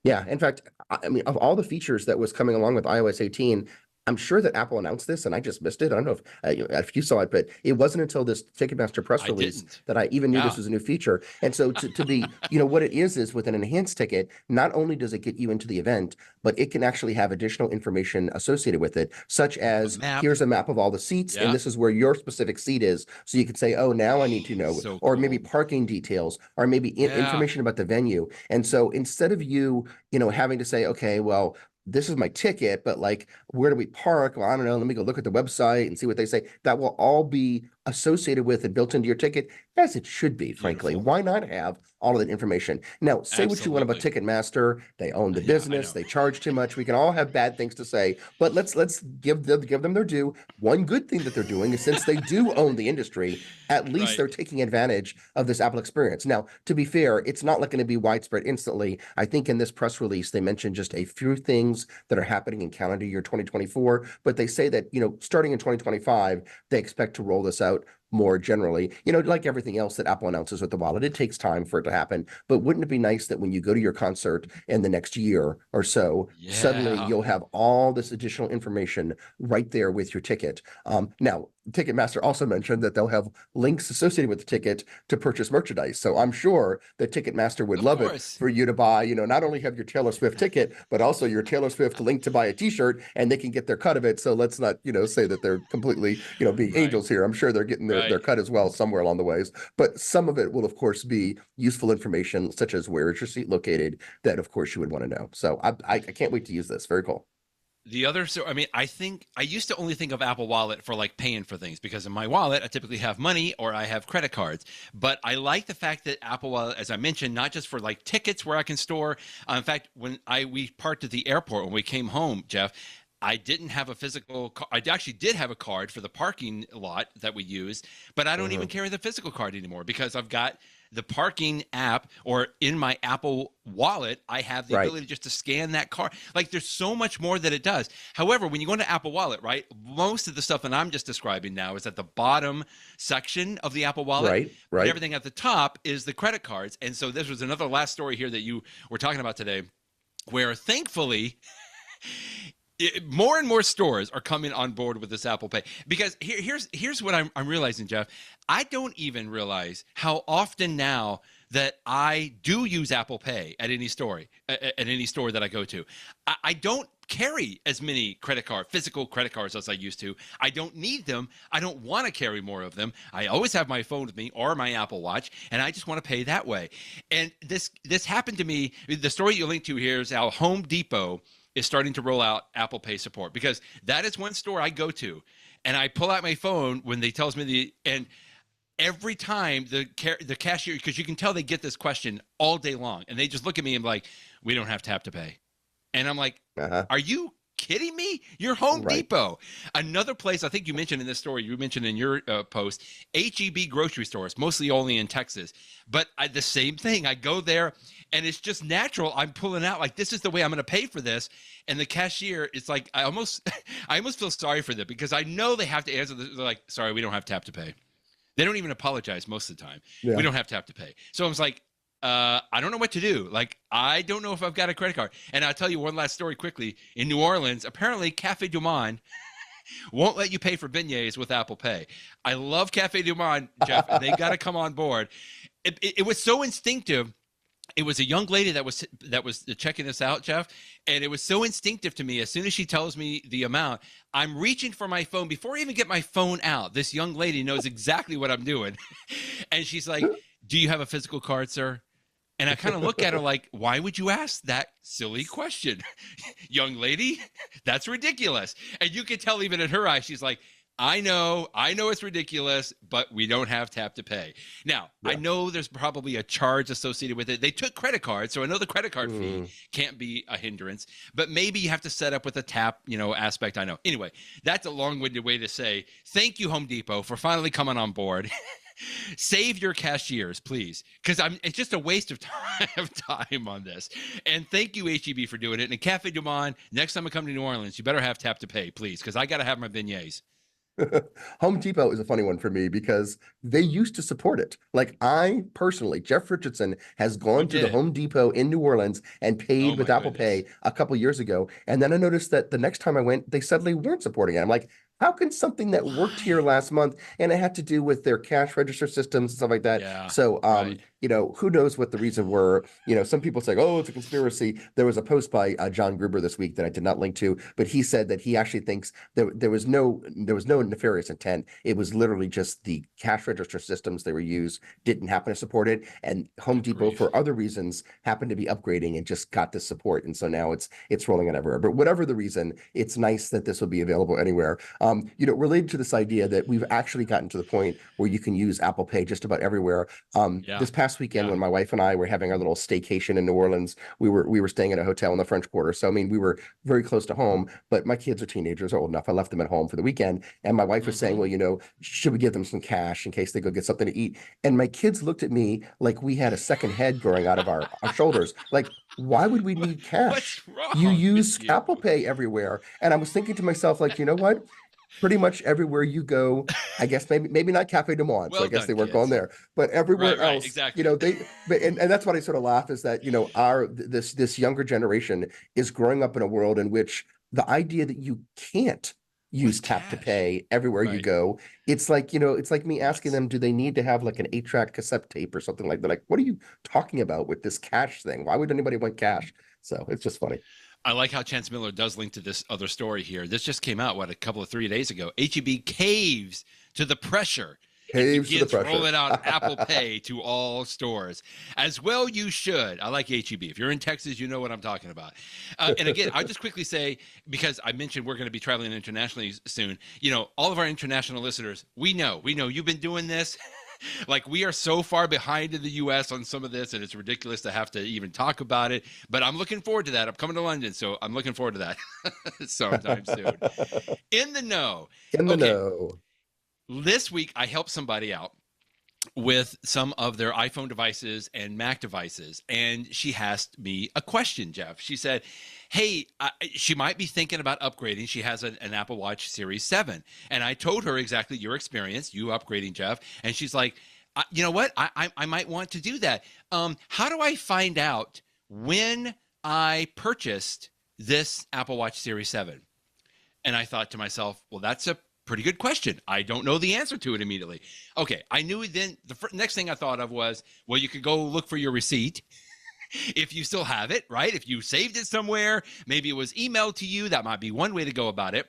Yeah, in fact, I mean, of all the features that was coming along with iOS 18, I'm sure that Apple announced this and I just missed it. I don't know if you saw it, but it wasn't until this Ticketmaster press I release didn't. that I even knew this Yeah. was a new feature. And so to be, what it is with an enhanced ticket, not only does it get you into the event, but it can actually have additional information associated with it, such as map. here's a map of all the seats, Yeah. and this is where your specific seat is. So you can say, oh, now I need to know, So or cool. maybe parking details, or maybe Yeah. information about the venue. And so instead of you, having to say, okay, well, this is my ticket, but like, where do we park? Well, I don't know. Let me go look at the website and see what they say. That will all be associated with and built into your ticket, as it should be, frankly. Beautiful. Why not have all of that information? Now, say what you want about Ticketmaster. They own the business. They charge too much. We can all have bad things to say, but let's give them their due. One good thing that they're doing is, since they do own the industry, at least they're taking advantage of this Apple experience. Now, to be fair, it's not like going to be widespread instantly. I think in this press release, they mentioned just a few things that are happening in calendar year 2024, but they say that, starting in 2025, they expect to roll this out more generally. Like everything else that Apple announces with the wallet, it takes time for it to happen. But wouldn't it be nice that when you go to your concert in the next year or so, suddenly you'll have all this additional information right there with your ticket? Now, Ticketmaster also mentioned that they'll have links associated with the ticket to purchase merchandise. So I'm sure that Ticketmaster would Of love it course. for you to buy, not only have your Taylor Swift ticket, but also your Taylor Swift link to buy a t-shirt, and they can get their cut of it. So let's not, say that they're completely, being Right. angels here. I'm sure they're getting their Right. cut as well somewhere along the ways. But some of it will, of course, be useful information, such as where is your seat located, that, of course, you would want to know. So I can't wait to use this. Very cool. The other, so I mean, I think I used to only think of Apple Wallet for like paying for things because in my wallet, I typically have money or I have credit cards. But I like the fact that Apple Wallet, as I mentioned, not just for like tickets where I can store. In fact, when we parked at the airport, when we came home, Jeff, I didn't have a physical, I actually did have a card for the parking lot that we use, but I don't even carry the physical card anymore because I've got the parking app, or in my Apple Wallet, I have the Right. ability just to scan that card. Like there's so much more that it does. However, when you go into Apple Wallet, right, most of the stuff that I'm just describing now is at the bottom section of the Apple Wallet. Right. But Right. everything at the top is the credit cards. And so this was another last story here that you were talking about today, where thankfully more and more stores are coming on board with this Apple Pay, because here's what I'm realizing, Jeff. I don't even realize how often now that I do use Apple Pay at any store that I go to. I don't carry as many physical credit cards as I used to. I don't need them. I don't want to carry more of them. I always have my phone with me or my Apple Watch, and I just want to pay that way. And this happened to me. The story you linked to here is how Home Depot is starting to roll out Apple Pay support, because that is one store I go to and I pull out my phone when they tells me and every time the cashier, because you can tell they get this question all day long, and they just look at me and like, we don't have tap to pay. And I'm like, are you kidding me? You're Home Depot. Another place I think you mentioned in this story, you mentioned in your post, H-E-B grocery stores, mostly only in Texas. But the same thing, I go there and it's just natural. I'm pulling out like, this is the way I'm going to pay for this. And the cashier, it's like, I almost feel sorry for them, because I know they have to answer this. They're like, sorry, we don't have tap to pay. They don't even apologize most of the time. Yeah. We don't have tap to pay. So I was like, I don't know what to do. Like, I don't know if I've got a credit card. And I'll tell you one last story quickly. In New Orleans, apparently Cafe Du Monde won't let you pay for beignets with Apple Pay. I love Cafe Du Monde, Jeff, and they got to come on board. It was so instinctive. It was a young lady that was checking this out, Jeff, and it was so instinctive to me. As soon as she tells me the amount, I'm reaching for my phone before I even get my phone out. This young lady knows exactly what I'm doing, and she's like, "Do you have a physical card, sir?" And I kind of look at her like, "Why would you ask that silly question, young lady? That's ridiculous." And you can tell even in her eyes, she's like, I know it's ridiculous, but we don't have tap to pay. Now, yeah. I know there's probably a charge associated with it. They took credit cards, so I know the credit card fee can't be a hindrance, but maybe you have to set up with a tap, aspect. I know. Anyway, that's a long-winded way to say thank you, Home Depot, for finally coming on board. Save your cashiers, please, because it's just a waste of time on this. And thank you, H-E-B, for doing it. And Cafe Du Monde, next time I come to New Orleans, you better have tap to pay, please, because I got to have my beignets. Home Depot is a funny one for me because they used to support it. Like, I personally, Jeff Richardson has gone to the Home Depot in New Orleans and paid with Apple Pay a couple years ago. And then I noticed that the next time I went, they suddenly weren't supporting it. I'm like, how can something that worked here last month, and it had to do with their cash register systems and stuff like that. Yeah, so, who knows what the reason were? Some people say, oh, it's a conspiracy. There was a post by John Gruber this week that I did not link to, but he said that he actually thinks there was no nefarious intent. It was literally just the cash register systems they were used didn't happen to support it, and Home Depot, for other reasons, happened to be upgrading and just got this support, and so now it's rolling out everywhere. But whatever the reason, it's nice that this will be available anywhere. Related to this idea that we've actually gotten to the point where you can use Apple Pay just about everywhere. This past weekend, when my wife and I were having our little staycation in New Orleans, we were staying at a hotel in the French Quarter. So, I mean, we were very close to home, but my kids are teenagers, old enough. I left them at home for the weekend. And my wife was saying, well, should we give them some cash in case they go get something to eat? And my kids looked at me like we had a second head growing out of our shoulders. Like, why would we need cash? What's wrong You use Apple Pay everywhere. And I was thinking to myself, like, you know what? Pretty much everywhere you go, I guess maybe not Cafe Du Monde, so I guess they weren't going there, but everywhere else, exactly. And that's what I sort of laugh is that, this younger generation is growing up in a world in which the idea that you can't use with tap to cash. pay everywhere you Right. go. It's like, it's like me asking Nuts. them, do they need to have like an 8-track cassette tape or something like that? Like, what are you talking about with this cash thing? Why would anybody want cash? So it's just funny. I like how Chance Miller does link to this other story here. This just came out, what, a couple of 3 days ago. HEB caves to the pressure and Caves to the begins pressure. rolling out Apple Pay to all stores. As well, you should. I like HEB. If you're in Texas, you know what I'm talking about. And again, I'll just quickly say, because I mentioned we're going to be traveling internationally soon, all of our international listeners, we know you've been doing this. Like, we are so far behind in the US on some of this, and it's ridiculous to have to even talk about it. But I'm looking forward to that. I'm coming to London, so I'm looking forward to that sometime soon. In the know. In the Okay, know. this week I helped somebody out with some of their iPhone devices and Mac devices. And she asked me a question, Jeff. She said, hey, she might be thinking about upgrading. She has an Apple Watch Series 7. And I told her exactly your experience, you upgrading, Jeff. And she's like, you know what? I might want to do that. How do I find out when I purchased this Apple Watch Series 7? And I thought to myself, well, that's a pretty good question. I don't know the answer to it immediately. Okay, I knew then the next thing I thought of was, well, you could go look for your receipt if you still have it, right? If you saved it somewhere, maybe it was emailed to you. That might be one way to go about it.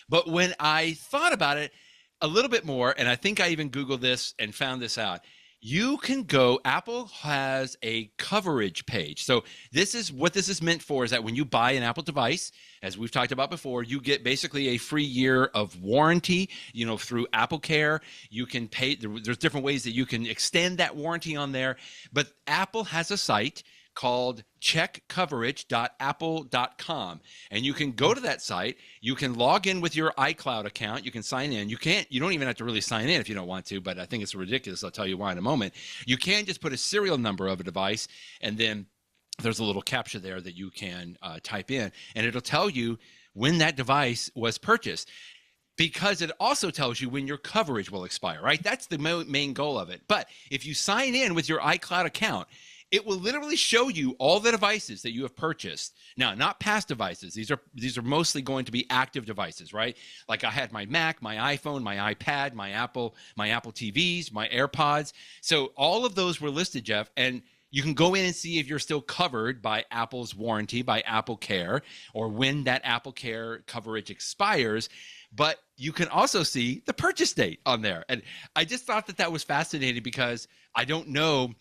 But when I thought about it a little bit more, and I think I even Googled this and found this out, you can go, Apple has a coverage page. So this is what this is meant for, is that when you buy an Apple device, as we've talked about before, you get basically a free year of warranty, through Apple Care. You can pay, there's different ways that you can extend that warranty on there. But Apple has a site called checkcoverage.apple.com. And you can go to that site. You can log in with your iCloud account. You can sign in. You don't even have to really sign in if you don't want to, but I think it's ridiculous. I'll tell you why in a moment. You can just put a serial number of a device, and then there's a little captcha there that you can type in, and it'll tell you when that device was purchased, because it also tells you when your coverage will expire, right? That's the main goal of it. But if you sign in with your iCloud account, it will literally show you all the devices that you have purchased. Now, not past devices. These are mostly going to be active devices, right? Like I had my Mac, my iPhone, my iPad, my Apple TVs, my AirPods. So all of those were listed, Jeff, and you can go in and see if you're still covered by Apple's warranty, by Apple Care, or when that Apple Care coverage expires. But you can also see the purchase date on there. And I just thought that was fascinating, because I don't know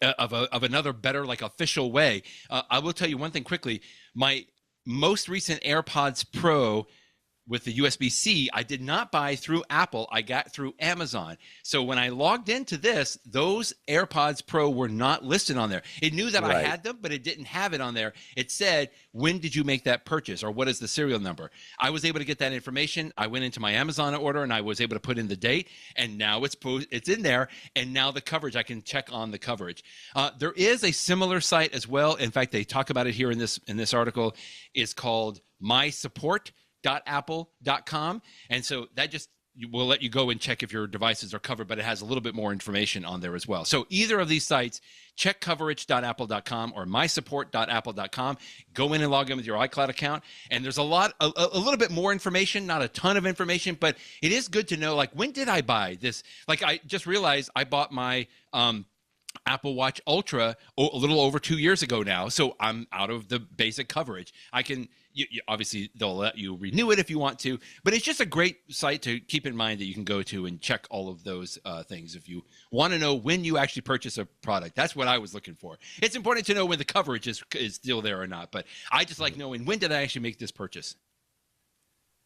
of another better, like, official way. I will tell you one thing quickly. My most recent AirPods Pro with the USB-C, I did not buy through Apple. I got through Amazon. So when I logged into this, those AirPods Pro were not listed on there. It knew that I had them, but it didn't have it on there. It said, when did you make that purchase, or what is the serial number? I was able to get that information. I went into my Amazon order, and I was able to put in the date, and now it's in there. And now the coverage, I can check on the coverage. There is a similar site as well. In fact, they talk about it here in this article. It's called mysupport.apple.com. And so that just will let you go and check if your devices are covered, but it has a little bit more information on there as well. So either of these sites, checkcoverage.apple.com or mysupport.apple.com, go in and log in with your iCloud account. And there's a little bit more information, not a ton of information, but it is good to know, like, when did I buy this? Like, I just realized I bought my Apple Watch Ultra a little over 2 years ago now, so I'm out of the basic coverage. I can, obviously they'll let you renew it if you want to, but it's just a great site to keep in mind that you can go to and check all of those things if you want to know when you actually purchase a product. That's what I was looking for. It's important to know when the coverage is still there or not, but I just like knowing, when did I actually make this purchase?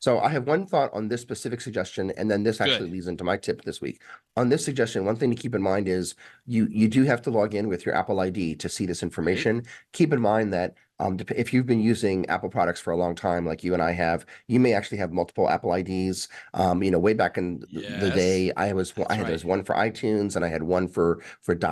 So I have one thought on this specific suggestion, and then this actually leads into my tip this week. On this suggestion, one thing to keep in mind is you do have to log in with your Apple ID to see this information. Right. Keep in mind that if you've been using Apple products for a long time, like you and I have, you may actually have multiple Apple IDs. Way back in the day, I had there's one for iTunes, and I had one for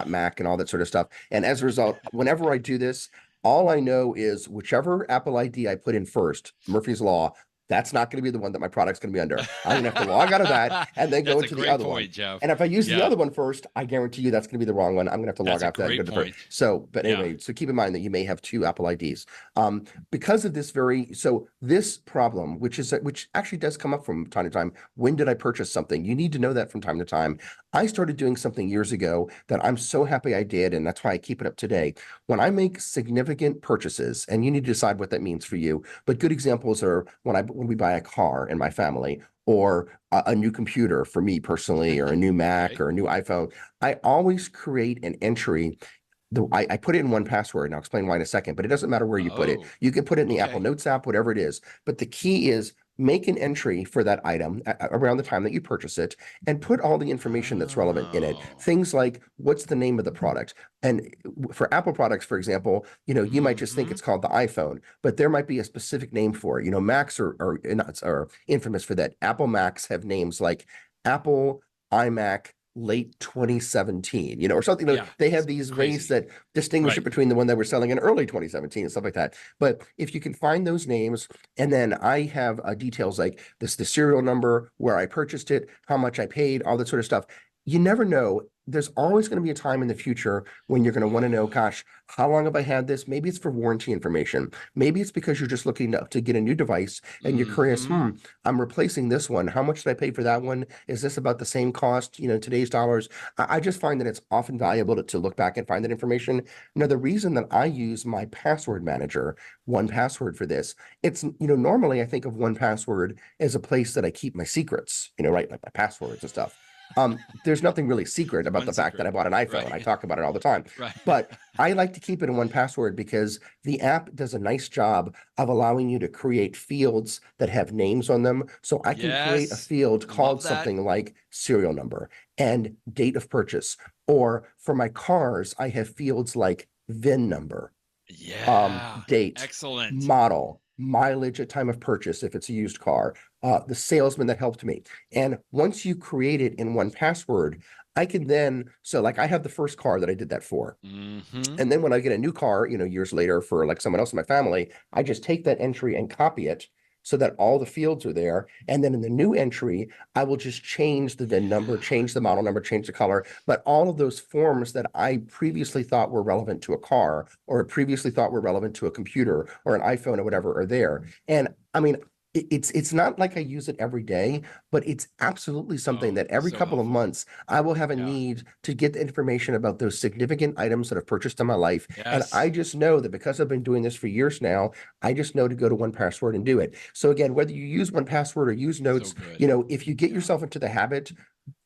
.Mac and all that sort of stuff. And as a result, whenever I do this, all I know is whichever Apple ID I put in first, Murphy's Law, That's not going to be the one that my product's going to be under. I'm going to have to log out of that and then go That's a into the great other point, one. Jeff. And if I use the Yeah, other one first, I guarantee you that's going to be the wrong one. I'm going to have to log that's a out that and go great to the first. point. So, but Yeah. anyway, so keep in mind that you may have two Apple IDs. Because of this this problem, which actually does come up from time to time. When did I purchase something? You need to know that from time to time. I started doing something years ago that I'm so happy I did, and that's why I keep it up today. When I make significant purchases, and you need to decide what that means for you, but good examples are when we buy a car in my family, or a new computer for me personally, or a new Mac Okay. or a new iPhone. I always create an entry. I put it in 1Password, and I'll explain why in a second, but it doesn't matter where you put it. Oh, You can put it in the Apple okay. Notes app, whatever it is. But the key is make an entry for that item around the time that you purchase it, and put all the information that's relevant in it. Oh. Things like, what's the name of the product? And for Apple products, for example, you might just think Mm-hmm. it's called the iPhone, but there might be a specific name for it. Macs are infamous for that. Apple Macs have names like Apple iMac late 2017, or something. Yeah, They it's have these ways crazy. that distinguish it Right. between the one that we're selling in early 2017 and stuff like that. But if you can find those names, and then I have details like the serial number, where I purchased it, how much I paid, all that sort of stuff. You never know. There's always going to be a time in the future when you're going to want to know, gosh, how long have I had this? Maybe it's for warranty information. Maybe it's because you're just looking to get a new device and you're curious, Mm-hmm. I'm replacing this one. How much did I pay for that one? Is this about the same cost, today's dollars? I just find that it's often valuable to look back and find that information. Now, the reason that I use my password manager, 1Password, for this, it's, normally I think of 1Password as a place that I keep my secrets, right? Like my passwords and stuff. There's nothing really secret It's about one the fact that secret. I bought an iPhone. I Right. talk about it all the time. Right. But I like to keep it in 1Password because the app does a nice job of allowing you to create fields that have names on them. So I can create a Yes. field called Love that. something like serial number and date of purchase. Or for my cars, I have fields like VIN number, Yeah. date, Excellent. model, mileage at time of purchase if it's a used car, the salesman that helped me. And once you create it in 1Password, I can then, so like I have the first car that I did that for. Mm-hmm. And then when I get a new car, years later for like someone else in my family, I just take that entry and copy it so that all the fields are there. And then in the new entry, I will just change the VIN number, change the model number, change the color. But all of those forms that I previously thought were relevant to a car, or previously thought were relevant to a computer or an iPhone or whatever, are there. And I mean, it's not like I use it every day, but it's absolutely something Oh, that every so couple of helpful. months I will have a Yeah. need to get the information about those significant items that I've purchased in my life. And Yes. I just know that because I've been doing this for years now, I just know to go to 1Password and do it. So again, whether you use 1Password or use So Notes, good. if you get Yeah. yourself into the habit,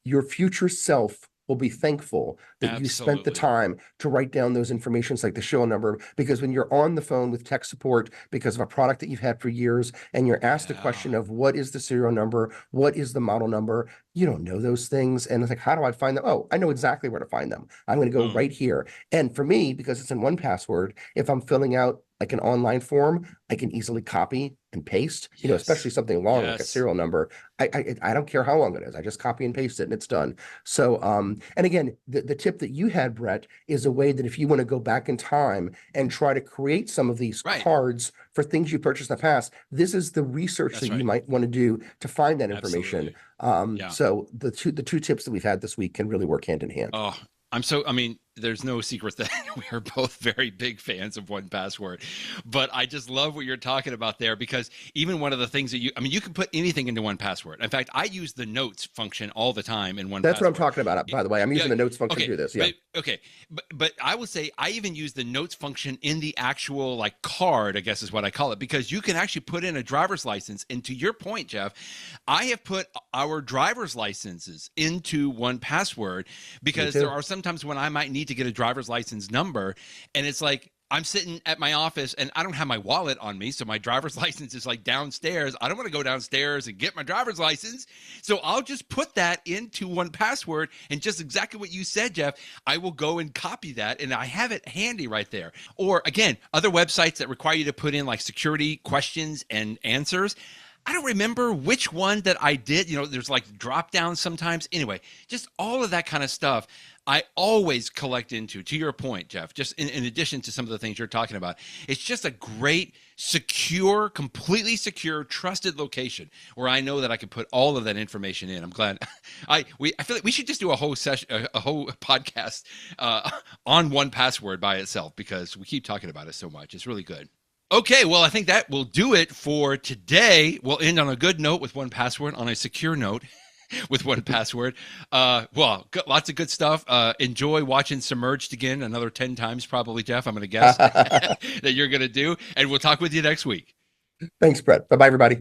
your future self will be thankful that you spent the Absolutely. time to write down those informations like the serial number. Because when you're on the phone with tech support because of a product that you've had for years, and you're asked the Yeah. question of what is the serial number, what is the model number, you don't know those things. And it's like, how do I find them? Oh, I know exactly where to find them. I'm going to go Boom. right here. And for me, because it's in 1Password, if I'm filling out like an online form, I can easily copy and paste, especially Yes. something long like a Yes. serial number. I don't care how long it is. I just copy and paste it and it's done. So, and again, the tip that you had, Brett, is a way that if you want to go back in time and try to create some of these Right. cards for things you purchased in the past, this is the research That's that you right. might want to do to find that information. Absolutely. Yeah. So the two tips that we've had this week can really work hand in hand. Oh, I mean, there's no secret that we are both very big fans of 1Password, but I just love what you're talking about there, because even one of the things that you can put anything into 1Password. In fact, I use the notes function all the time in 1Password. That's what I'm talking about, by the way. I'm Yeah. using the notes function Okay. to do this. Yeah. But I would say I even use the notes function in the actual like card, I guess is what I call it, because you can actually put in a driver's license. And to your point, Jeff, I have put our driver's licenses into 1Password because there are sometimes when I might need to get a driver's license number, and it's like I'm sitting at my office and I don't have my wallet on me, so my driver's license is like downstairs. I don't want to go downstairs and get my driver's license, so I'll just put that into 1Password, and just exactly what you said, Jeff, I will go and copy that, and I have it handy right there. Or again, other websites that require you to put in like security questions and answers. I don't remember which one that I did. There's like drop downs sometimes. Anyway, just all of that kind of stuff. I always collect into, to your point, Jeff, just in addition to some of the things you're talking about, it's just a great, secure, completely secure, trusted location where I know that I can put all of that information in. I'm glad. I feel like we should just do a whole session, a whole podcast on 1Password by itself, because we keep talking about it so much. It's really good. Okay, well, I think that will do it for today. We'll end on a good note with 1Password, on a secure note with 1Password. Lots of good stuff. Enjoy watching Submerged again another 10 times, probably, Jeff. I'm going to guess that you're going to do. And we'll talk with you next week. Thanks, Brett. Bye-bye, everybody.